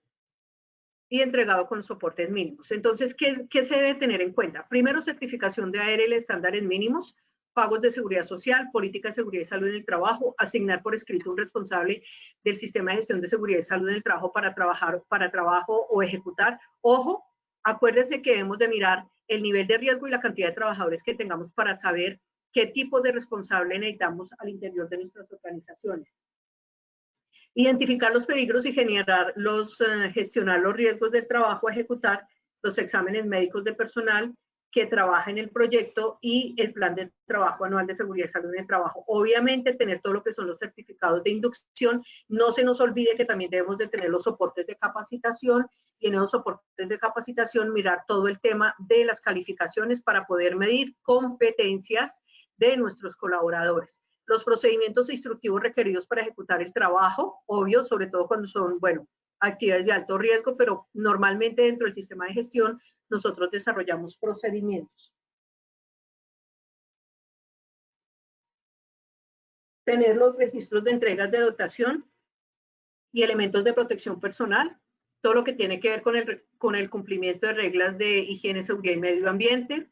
y entregado con los soportes mínimos. Entonces, ¿qué se debe tener en cuenta? Primero, certificación de ARL, estándares mínimos, pagos de seguridad social, política de seguridad y salud en el trabajo, asignar por escrito un responsable del sistema de gestión de seguridad y salud en el trabajo para trabajo o ejecutar. Ojo, acuérdense que debemos de mirar el nivel de riesgo y la cantidad de trabajadores que tengamos para saber qué tipo de responsable necesitamos al interior de nuestras organizaciones. Identificar los peligros y gestionar los riesgos del trabajo, ejecutar los exámenes médicos de personal que trabaja en el proyecto y el plan de trabajo anual de seguridad y salud en el trabajo. Obviamente tener todo lo que son los certificados de inducción. No se nos olvide que también debemos de tener los soportes de capacitación y en los soportes de capacitación mirar todo el tema de las calificaciones para poder medir competencias de nuestros colaboradores. Los procedimientos instructivos requeridos para ejecutar el trabajo, obvio, sobre todo cuando son, actividades de alto riesgo, pero normalmente dentro del sistema de gestión nosotros desarrollamos procedimientos. Tener los registros de entregas de dotación y elementos de protección personal, todo lo que tiene que ver con el cumplimiento de reglas de higiene, seguridad y medio ambiente,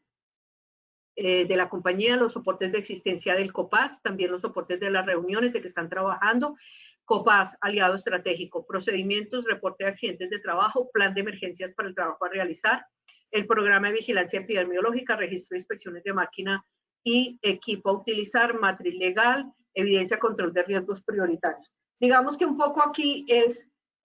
de la compañía, los soportes de existencia del COPAS, también los soportes de las reuniones de que están trabajando, COPAS, aliado estratégico, procedimientos, reporte de accidentes de trabajo, plan de emergencias para el trabajo a realizar, el programa de vigilancia epidemiológica, registro de inspecciones de máquina y equipo a utilizar, matriz legal, evidencia, control de riesgos prioritarios. Digamos que un poco aquí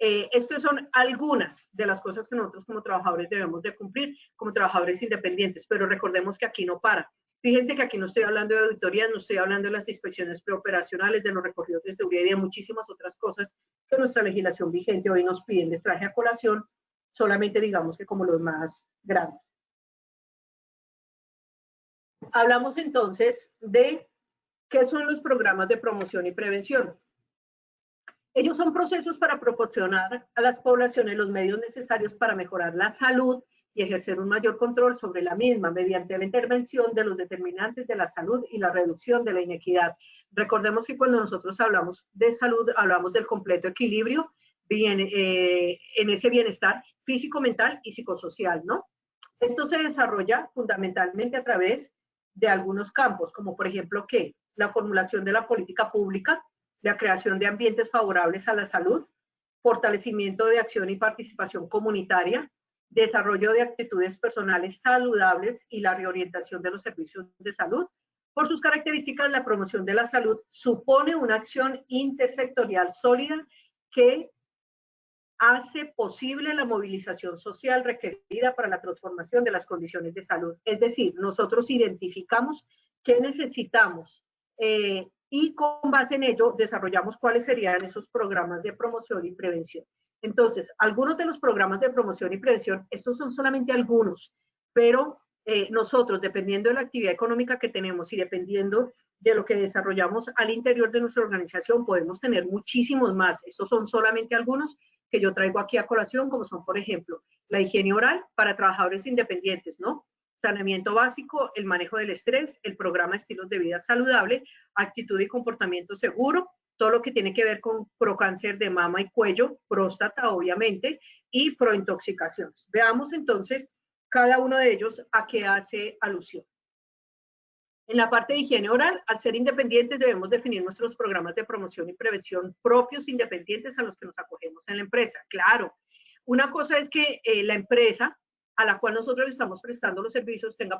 estas son algunas de las cosas que nosotros como trabajadores debemos de cumplir, como trabajadores independientes, pero recordemos que aquí no para. Fíjense que aquí no estoy hablando de auditorías, no estoy hablando de las inspecciones preoperacionales, de los recorridos de seguridad y de muchísimas otras cosas que nuestra legislación vigente hoy nos piden. Les traje a colación solamente digamos que como los más grandes. Hablamos entonces de qué son los programas de promoción y prevención. Ellos son procesos para proporcionar a las poblaciones los medios necesarios para mejorar la salud y ejercer un mayor control sobre la misma mediante la intervención de los determinantes de la salud y la reducción de la inequidad. Recordemos que cuando nosotros hablamos de salud, hablamos del completo equilibrio en ese bienestar físico, mental y psicosocial, ¿no? Esto se desarrolla fundamentalmente a través de algunos campos, como por ejemplo, ¿qué? La formulación de la política pública, la creación de ambientes favorables a la salud, fortalecimiento de acción y participación comunitaria, desarrollo de actitudes personales saludables y la reorientación de los servicios de salud. Por sus características, la promoción de la salud supone una acción intersectorial sólida que hace posible la movilización social requerida para la transformación de las condiciones de salud. Es decir, nosotros identificamos qué necesitamos y con base en ello desarrollamos cuáles serían esos programas de promoción y prevención. Entonces, algunos de los programas de promoción y prevención, estos son solamente algunos, pero nosotros, dependiendo de la actividad económica que tenemos y dependiendo de lo que desarrollamos al interior de nuestra organización, podemos tener muchísimos más. Estos son solamente algunos que yo traigo aquí a colación, como son, por ejemplo, la higiene oral para trabajadores independientes, ¿no? Saneamiento básico, el manejo del estrés, el programa Estilos de Vida Saludable, actitud y comportamiento seguro, todo lo que tiene que ver con procáncer de mama y cuello, próstata, obviamente, y prointoxicaciones. Veamos entonces cada uno de ellos a qué hace alusión. En la parte de higiene oral, al ser independientes debemos definir nuestros programas de promoción y prevención propios independientes a los que nos acogemos en la empresa. Claro, una cosa es que la empresa a la cual nosotros estamos prestando los servicios tenga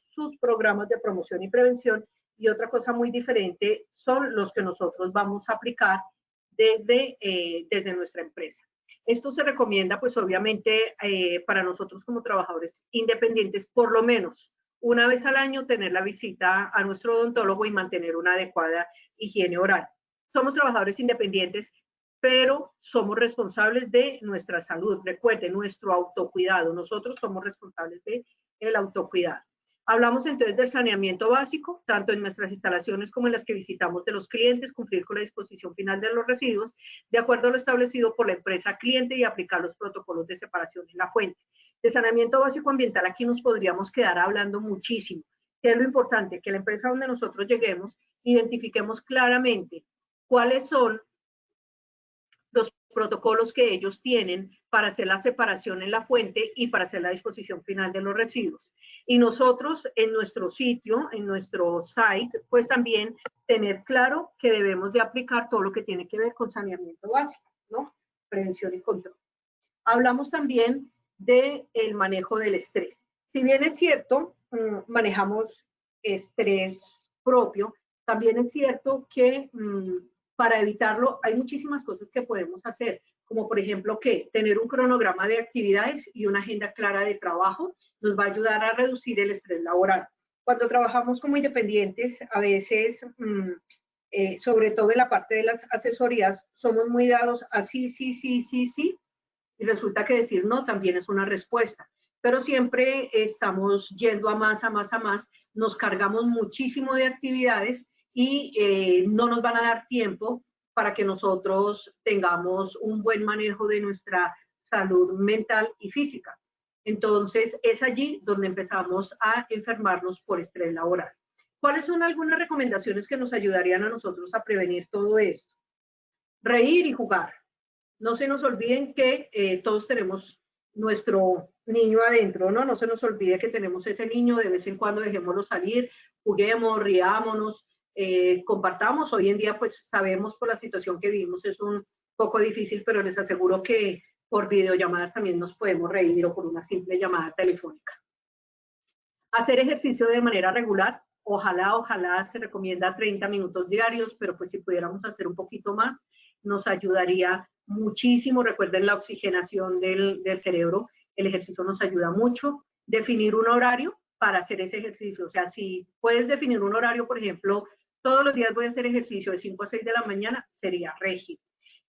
sus programas de promoción y prevención, y otra cosa muy diferente son los que nosotros vamos a aplicar desde nuestra empresa. Esto se recomienda, pues obviamente, para nosotros como trabajadores independientes, por lo menos una vez al año tener la visita a nuestro odontólogo y mantener una adecuada higiene oral. Somos trabajadores independientes, pero somos responsables de nuestra salud. Recuerden, nuestro autocuidado. Nosotros somos responsables del autocuidado. Hablamos entonces del saneamiento básico, tanto en nuestras instalaciones como en las que visitamos de los clientes, cumplir con la disposición final de los residuos, de acuerdo a lo establecido por la empresa cliente, y aplicar los protocolos de separación en la fuente. De saneamiento básico ambiental aquí nos podríamos quedar hablando muchísimo. ¿Qué es lo importante? Que la empresa donde nosotros lleguemos identifiquemos claramente cuáles son los protocolos que ellos tienen para hacer la separación en la fuente y para hacer la disposición final de los residuos. Y nosotros en nuestro sitio, en nuestro site, pues también tener claro que debemos de aplicar todo lo que tiene que ver con saneamiento básico, ¿no? Prevención y control. Hablamos también del manejo del estrés. Si bien es cierto, manejamos estrés propio, también es cierto que para evitarlo hay muchísimas cosas que podemos hacer, como por ejemplo que tener un cronograma de actividades y una agenda clara de trabajo nos va a ayudar a reducir el estrés laboral. Cuando trabajamos como independientes, a veces, sobre todo en la parte de las asesorías, somos muy dados a sí, sí, sí, sí, sí, y resulta que decir no también es una respuesta, pero siempre estamos yendo a más, a más, a más, nos cargamos muchísimo de actividades y no nos van a dar tiempo para que nosotros tengamos un buen manejo de nuestra salud mental y física. Entonces es allí donde empezamos a enfermarnos por estrés laboral. ¿Cuáles son algunas recomendaciones que nos ayudarían a nosotros a prevenir todo esto? Reír y jugar. No se nos olviden que todos tenemos nuestro niño adentro, ¿no? No se nos olvide que tenemos ese niño, de vez en cuando dejémoslo salir, juguemos, riámonos, compartamos. Hoy en día, pues sabemos por la situación que vivimos es un poco difícil, pero les aseguro que por videollamadas también nos podemos reír o por una simple llamada telefónica. Hacer ejercicio de manera regular. Ojalá se recomienda 30 minutos diarios, pero pues si pudiéramos hacer un poquito más, nos ayudaría muchísimo. Recuerden la oxigenación del cerebro, el ejercicio nos ayuda mucho. Definir un horario para hacer ese ejercicio, o sea, si puedes definir un horario, por ejemplo, todos los días voy a hacer ejercicio de 5 a 6 de la mañana, sería régimen.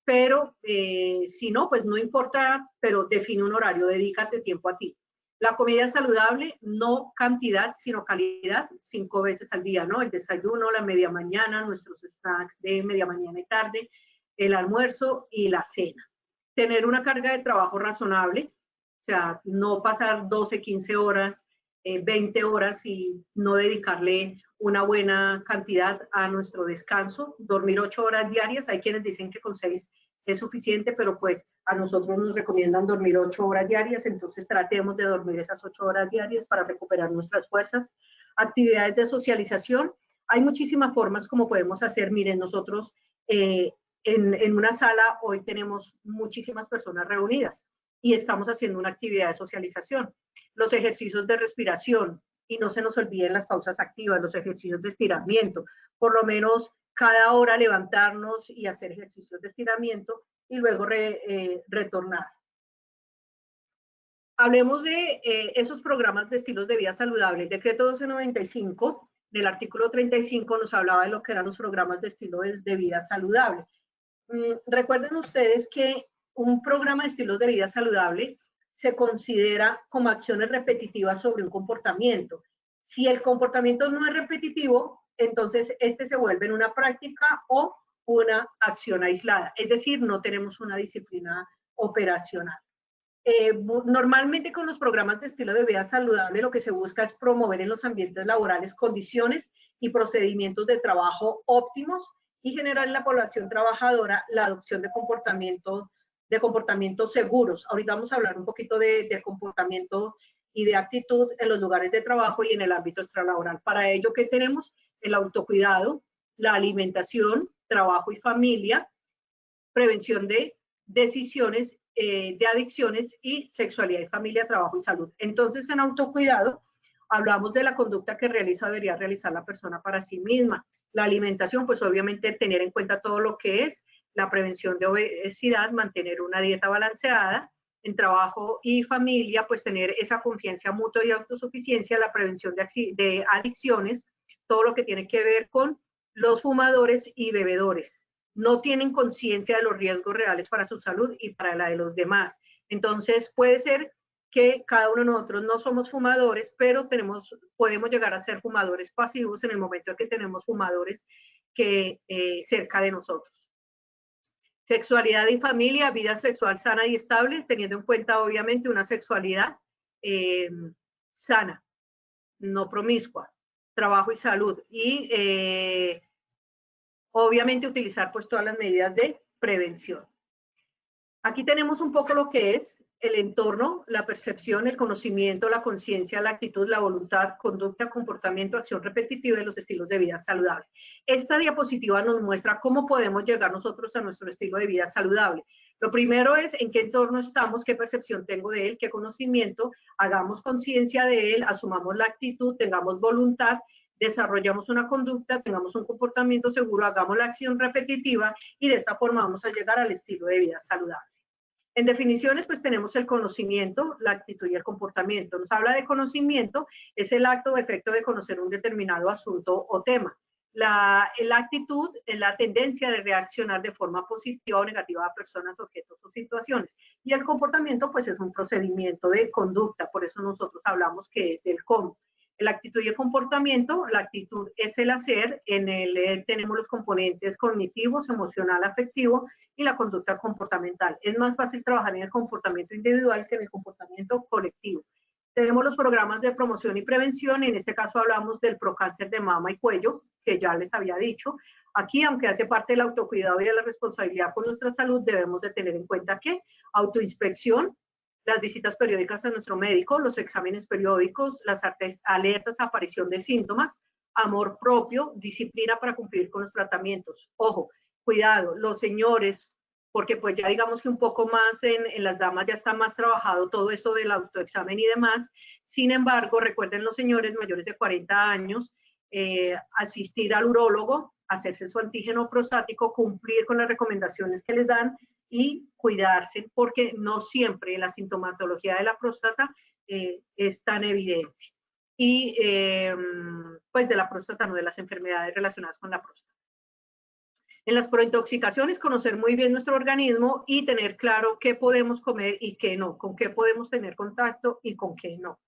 Pero si no, pues no importa, pero define un horario, dedícate tiempo a ti. La comida saludable, no cantidad, sino calidad, 5 veces al día, ¿no? El desayuno, la media mañana, nuestros snacks de media mañana y tarde, el almuerzo y la cena. Tener una carga de trabajo razonable, o sea, no pasar 12, 15 horas, 20 horas y no dedicarle una buena cantidad a nuestro descanso. Dormir 8 horas diarias, hay quienes dicen que con 6 es suficiente, pero pues a nosotros nos recomiendan dormir 8 horas diarias, entonces tratemos de dormir esas 8 horas diarias para recuperar nuestras fuerzas. Actividades de socialización, hay muchísimas formas como podemos hacer. Miren, nosotros en una sala hoy tenemos muchísimas personas reunidas. y estamos haciendo una actividad de socialización. Los ejercicios de respiración, y no se nos olviden las pausas activas, los ejercicios de estiramiento, por lo menos cada hora levantarnos y hacer ejercicios de estiramiento y luego retornar. Hablemos de esos programas de estilos de vida saludable. El decreto 1295 del artículo 35 nos hablaba de lo que eran los programas de estilo de vida saludable. Recuerden ustedes que un programa de estilos de vida saludable se considera como acciones repetitivas sobre un comportamiento. Si el comportamiento no es repetitivo, entonces este se vuelve en una práctica o una acción aislada. Es decir, no tenemos una disciplina operacional. Normalmente con los programas de estilo de vida saludable lo que se busca es promover en los ambientes laborales condiciones y procedimientos de trabajo óptimos y generar en la población trabajadora la adopción de comportamientos seguros. Ahorita vamos a hablar un poquito de comportamiento y de actitud en los lugares de trabajo y en el ámbito extralaboral. Para ello, ¿qué tenemos? El autocuidado, la alimentación, trabajo y familia, prevención de decisiones, de adicciones y sexualidad y familia, trabajo y salud. Entonces, en autocuidado, hablamos de la conducta que debería realizar la persona para sí misma. La alimentación, pues obviamente tener en cuenta todo lo que es la prevención de obesidad, mantener una dieta balanceada. En trabajo y familia, pues tener esa confianza mutua y autosuficiencia, la prevención de adicciones, todo lo que tiene que ver con los fumadores y bebedores. No tienen conciencia de los riesgos reales para su salud y para la de los demás. Entonces, puede ser que cada uno de nosotros no somos fumadores, pero podemos llegar a ser fumadores pasivos en el momento en que tenemos fumadores cerca de nosotros. Sexualidad y familia, vida sexual sana y estable, teniendo en cuenta obviamente una sexualidad sana, no promiscua, trabajo y salud. Y obviamente utilizar pues todas las medidas de prevención. Aquí tenemos un poco lo que es el entorno, la percepción, el conocimiento, la conciencia, la actitud, la voluntad, conducta, comportamiento, acción repetitiva de los estilos de vida saludable. Esta diapositiva nos muestra cómo podemos llegar nosotros a nuestro estilo de vida saludable. Lo primero es en qué entorno estamos, qué percepción tengo de él, qué conocimiento, hagamos conciencia de él, asumamos la actitud, tengamos voluntad, desarrollamos una conducta, tengamos un comportamiento seguro, hagamos la acción repetitiva y de esta forma vamos a llegar al estilo de vida saludable. En definiciones, pues tenemos el conocimiento, la actitud y el comportamiento. Nos habla de conocimiento, es el acto o efecto de conocer un determinado asunto o tema. La actitud es la tendencia de reaccionar de forma positiva o negativa a personas, objetos o situaciones. Y el comportamiento, pues es un procedimiento de conducta, por eso nosotros hablamos que es del cómo. La actitud y el comportamiento, la actitud es el hacer, en él tenemos los componentes cognitivos, emocional, afectivo y la conducta comportamental. Es más fácil trabajar en el comportamiento individual que en el comportamiento colectivo. Tenemos los programas de promoción y prevención, en este caso hablamos del procáncer de mama y cuello, que ya les había dicho. Aquí, aunque hace parte del autocuidado y de la responsabilidad por nuestra salud, debemos de tener en cuenta que autoinspección, las visitas periódicas a nuestro médico, los exámenes periódicos, las alertas a aparición de síntomas, amor propio, disciplina para cumplir con los tratamientos. Ojo, cuidado, los señores, porque pues ya digamos que un poco más en las damas ya está más trabajado todo esto del autoexamen y demás. Sin embargo, recuerden los señores mayores de 40 años, asistir al urólogo, hacerse su antígeno prostático, cumplir con las recomendaciones que les dan y cuidarse, porque no siempre la sintomatología de la próstata es tan evidente. Y pues de la próstata, no de las enfermedades relacionadas con la próstata. En las prointoxicaciones, conocer muy bien nuestro organismo y tener claro qué podemos comer y qué no, con qué podemos tener contacto y con qué no.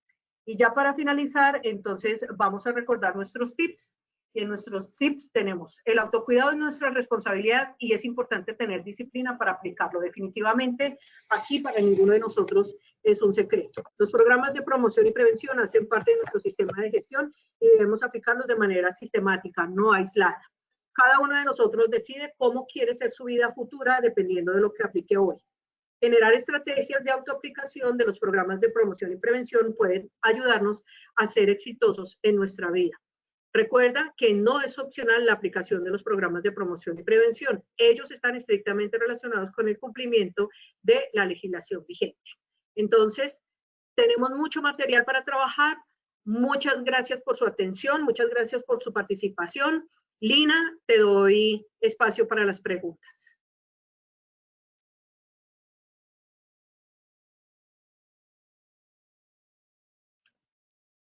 Y ya para finalizar, entonces vamos a recordar nuestros tips. Y en nuestros tips tenemos el autocuidado es nuestra responsabilidad y es importante tener disciplina para aplicarlo. Definitivamente aquí para ninguno de nosotros es un secreto. Los programas de promoción y prevención hacen parte de nuestro sistema de gestión y debemos aplicarlos de manera sistemática, no aislada. Cada uno de nosotros decide cómo quiere ser su vida futura dependiendo de lo que aplique hoy. Generar estrategias de autoaplicación de los programas de promoción y prevención pueden ayudarnos a ser exitosos en nuestra vida. Recuerda que no es opcional la aplicación de los programas de promoción y prevención. Ellos están estrictamente relacionados con el cumplimiento de la legislación vigente. Entonces, tenemos mucho material para trabajar. Muchas gracias por su atención, muchas gracias por su participación. Lina, te doy espacio para las preguntas.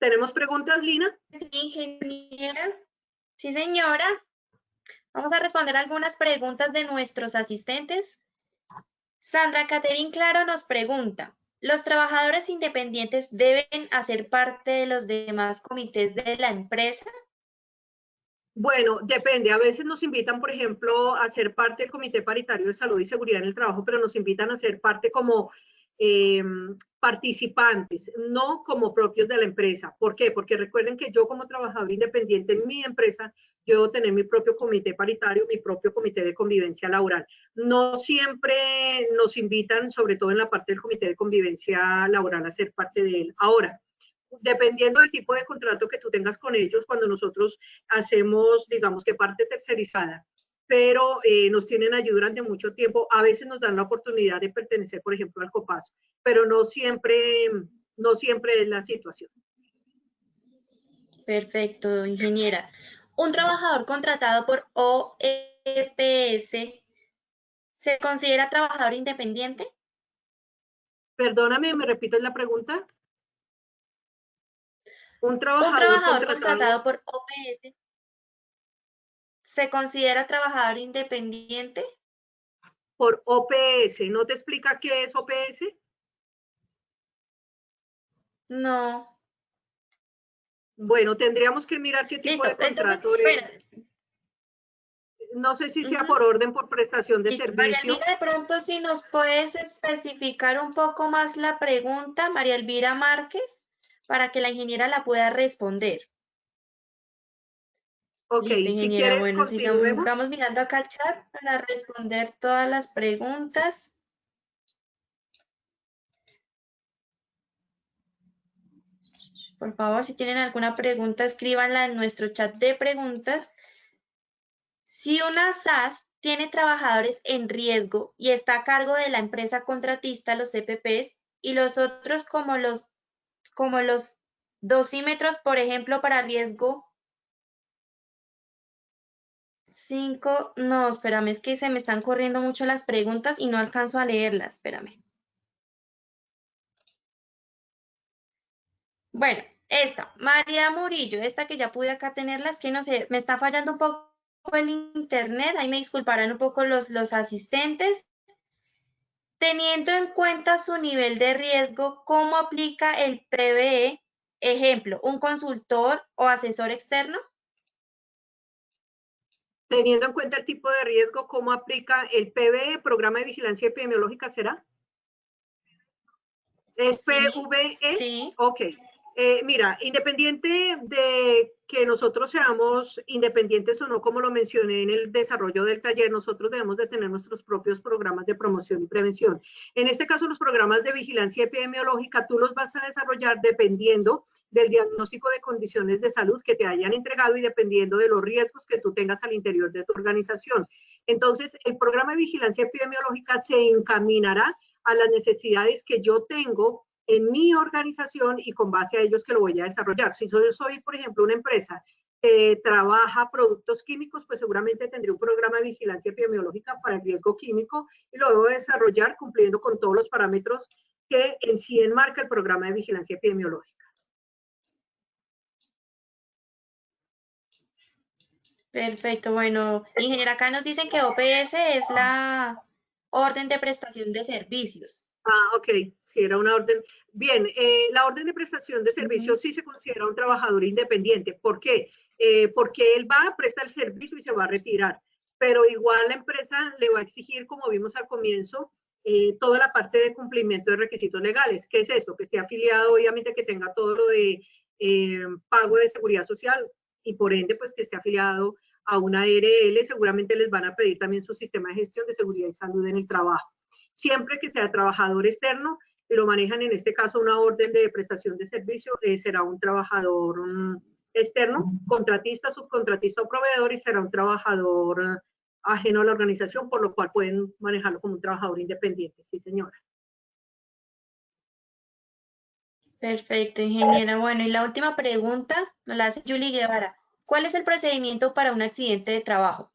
¿Tenemos preguntas, Lina? Sí, ingeniera. Sí, señora. Vamos a responder algunas preguntas de nuestros asistentes. Sandra Caterín Claro nos pregunta, ¿los trabajadores independientes deben hacer parte de los demás comités de la empresa? Bueno, depende. A veces nos invitan, por ejemplo, a ser parte del Comité Paritario de Salud y Seguridad en el Trabajo, pero nos invitan a ser parte como participantes, no como propios de la empresa. ¿Por qué? Porque recuerden que yo como trabajador independiente en mi empresa, yo debo tener mi propio comité paritario, mi propio comité de convivencia laboral. No siempre nos invitan, sobre todo en la parte del comité de convivencia laboral, a ser parte de él. Ahora, dependiendo del tipo de contrato que tú tengas con ellos, cuando nosotros hacemos, digamos que parte tercerizada, pero nos tienen allí durante mucho tiempo, a veces nos dan la oportunidad de pertenecer, por ejemplo, al COPASO, pero no siempre es la situación. Perfecto, ingeniera. ¿Un trabajador contratado por OEPS se considera trabajador independiente? Perdóname, ¿me repites la pregunta? Un ¿Un trabajador contratado por OPS se considera trabajador independiente? por OPS, ¿no te explica qué es OPS? No. Bueno, tendríamos que mirar qué tipo Listo, de entonces, contrato es. bueno, No sé si sea por orden, por prestación de listo. María servicio. Elvira, de pronto si nos puedes especificar un poco más la pregunta, María Elvira Márquez, para que la ingeniera la pueda responder. Ok, Listo, si ingeniera. quieres, Bueno, sigamos, continuemos. vamos mirando acá el chat para responder todas las preguntas. Por favor, si tienen alguna pregunta, escríbanla en nuestro chat de preguntas. Si una SAS tiene trabajadores en riesgo y está a cargo de la empresa contratista, los CPPs, y los otros como los dosímetros, por ejemplo, para riesgo 5, no, espérame, es que se me están corriendo mucho las preguntas y no alcanzo a leerlas, espérame. Bueno, esta, María Murillo, esta que ya pude acá tenerla, es que no sé, me está fallando un poco el internet, ahí me disculparán un poco los asistentes. Teniendo en cuenta su nivel de riesgo, ¿cómo aplica el PBE? Ejemplo, un consultor o asesor externo. Teniendo en cuenta el tipo de riesgo, ¿cómo aplica el PVE, Programa de Vigilancia Epidemiológica, será? ¿Es Sí, PVE? sí. Ok. Mira, independiente de que nosotros seamos independientes o no, como lo mencioné en el desarrollo del taller, nosotros debemos de tener nuestros propios programas de promoción y prevención. En este caso, los programas de vigilancia epidemiológica, tú los vas a desarrollar dependiendo del diagnóstico de condiciones de salud que te hayan entregado y dependiendo de los riesgos que tú tengas al interior de tu organización. Entonces, el programa de vigilancia epidemiológica se encaminará a las necesidades que yo tengo en mi organización y con base a ellos que lo voy a desarrollar. Si yo soy, por ejemplo, una empresa que trabaja productos químicos, pues seguramente tendré un programa de vigilancia epidemiológica para el riesgo químico y lo debo desarrollar cumpliendo con todos los parámetros que en sí enmarca el programa de vigilancia epidemiológica. Perfecto, bueno, ingeniera, acá nos dicen que OPS es la orden de prestación de servicios. Ah, ok, sí, era una orden. Bien, la orden de prestación de servicios sí se considera un trabajador independiente. ¿Por qué? Porque él va a prestar el servicio y se va a retirar, pero igual la empresa le va a exigir, como vimos al comienzo, toda la parte de cumplimiento de requisitos legales. ¿Qué es eso? Que esté afiliado, obviamente que tenga todo lo de pago de seguridad social y por ende, pues que esté afiliado a una ARL, seguramente les van a pedir también su sistema de gestión de seguridad y salud en el trabajo. Siempre que sea trabajador externo, y lo manejan en este caso una orden de prestación de servicio, será un trabajador externo, contratista, subcontratista o proveedor, y será un trabajador ajeno a la organización, por lo cual pueden manejarlo como un trabajador independiente. Sí, señora. Perfecto, ingeniera. Bueno, y la última pregunta nos la hace Julie Guevara. ¿Cuál es el procedimiento para un accidente de trabajo?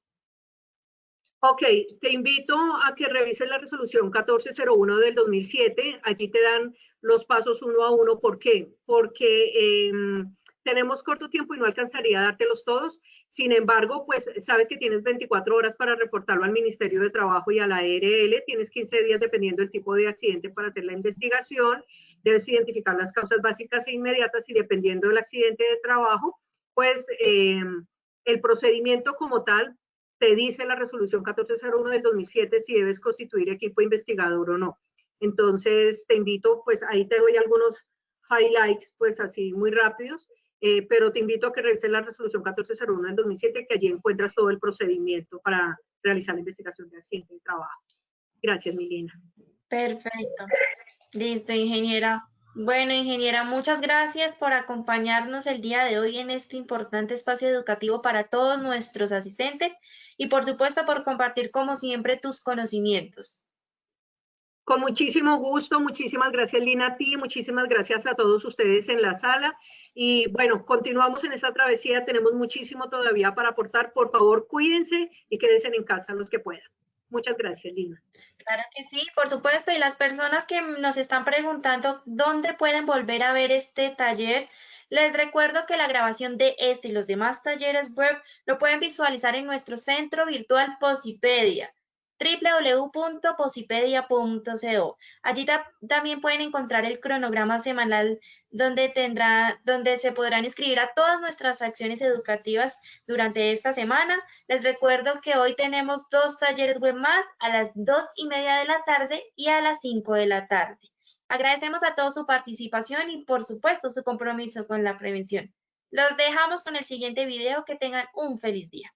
Ok, te invito a que revises la resolución 1401 del 2007. Allí te dan los pasos uno a uno. ¿Por qué? Porque tenemos corto tiempo y no alcanzaría a dártelos todos. Sin embargo, pues sabes que tienes 24 horas para reportarlo al Ministerio de Trabajo y a la ARL. Tienes 15 días dependiendo del tipo de accidente para hacer la investigación. Debes identificar las causas básicas e inmediatas y dependiendo del accidente de trabajo, pues el procedimiento como tal te dice la resolución 1401 del 2007 si debes constituir equipo investigador o no. Entonces, te invito, pues ahí te doy algunos highlights, pues así muy rápidos, pero te invito a que revises la resolución 1401 del 2007, que allí encuentras todo el procedimiento para realizar la investigación de accidente de trabajo. Gracias, Milena. Perfecto. Listo, ingeniera. Bueno, ingeniera, muchas gracias por acompañarnos el día de hoy en este importante espacio educativo para todos nuestros asistentes y por supuesto por compartir como siempre tus conocimientos. Con muchísimo gusto, muchísimas gracias Lina a ti, muchísimas gracias a todos ustedes en la sala y bueno, continuamos en esta travesía, tenemos muchísimo todavía para aportar, por favor cuídense y quédense en casa los que puedan. Muchas gracias Lina. Claro que sí, por supuesto, y las personas que nos están preguntando dónde pueden volver a ver este taller, les recuerdo que la grabación de este y los demás talleres web lo pueden visualizar en nuestro centro virtual Posipedia, www.posipedia.co. Allí también pueden encontrar el cronograma semanal donde se podrán inscribir a todas nuestras acciones educativas durante esta semana. Les recuerdo que hoy tenemos 2 talleres web más a las 2:30 de la tarde y a las 5 de la tarde. Agradecemos a todos su participación y por supuesto su compromiso con la prevención. Los dejamos con el siguiente video. Que tengan un feliz día.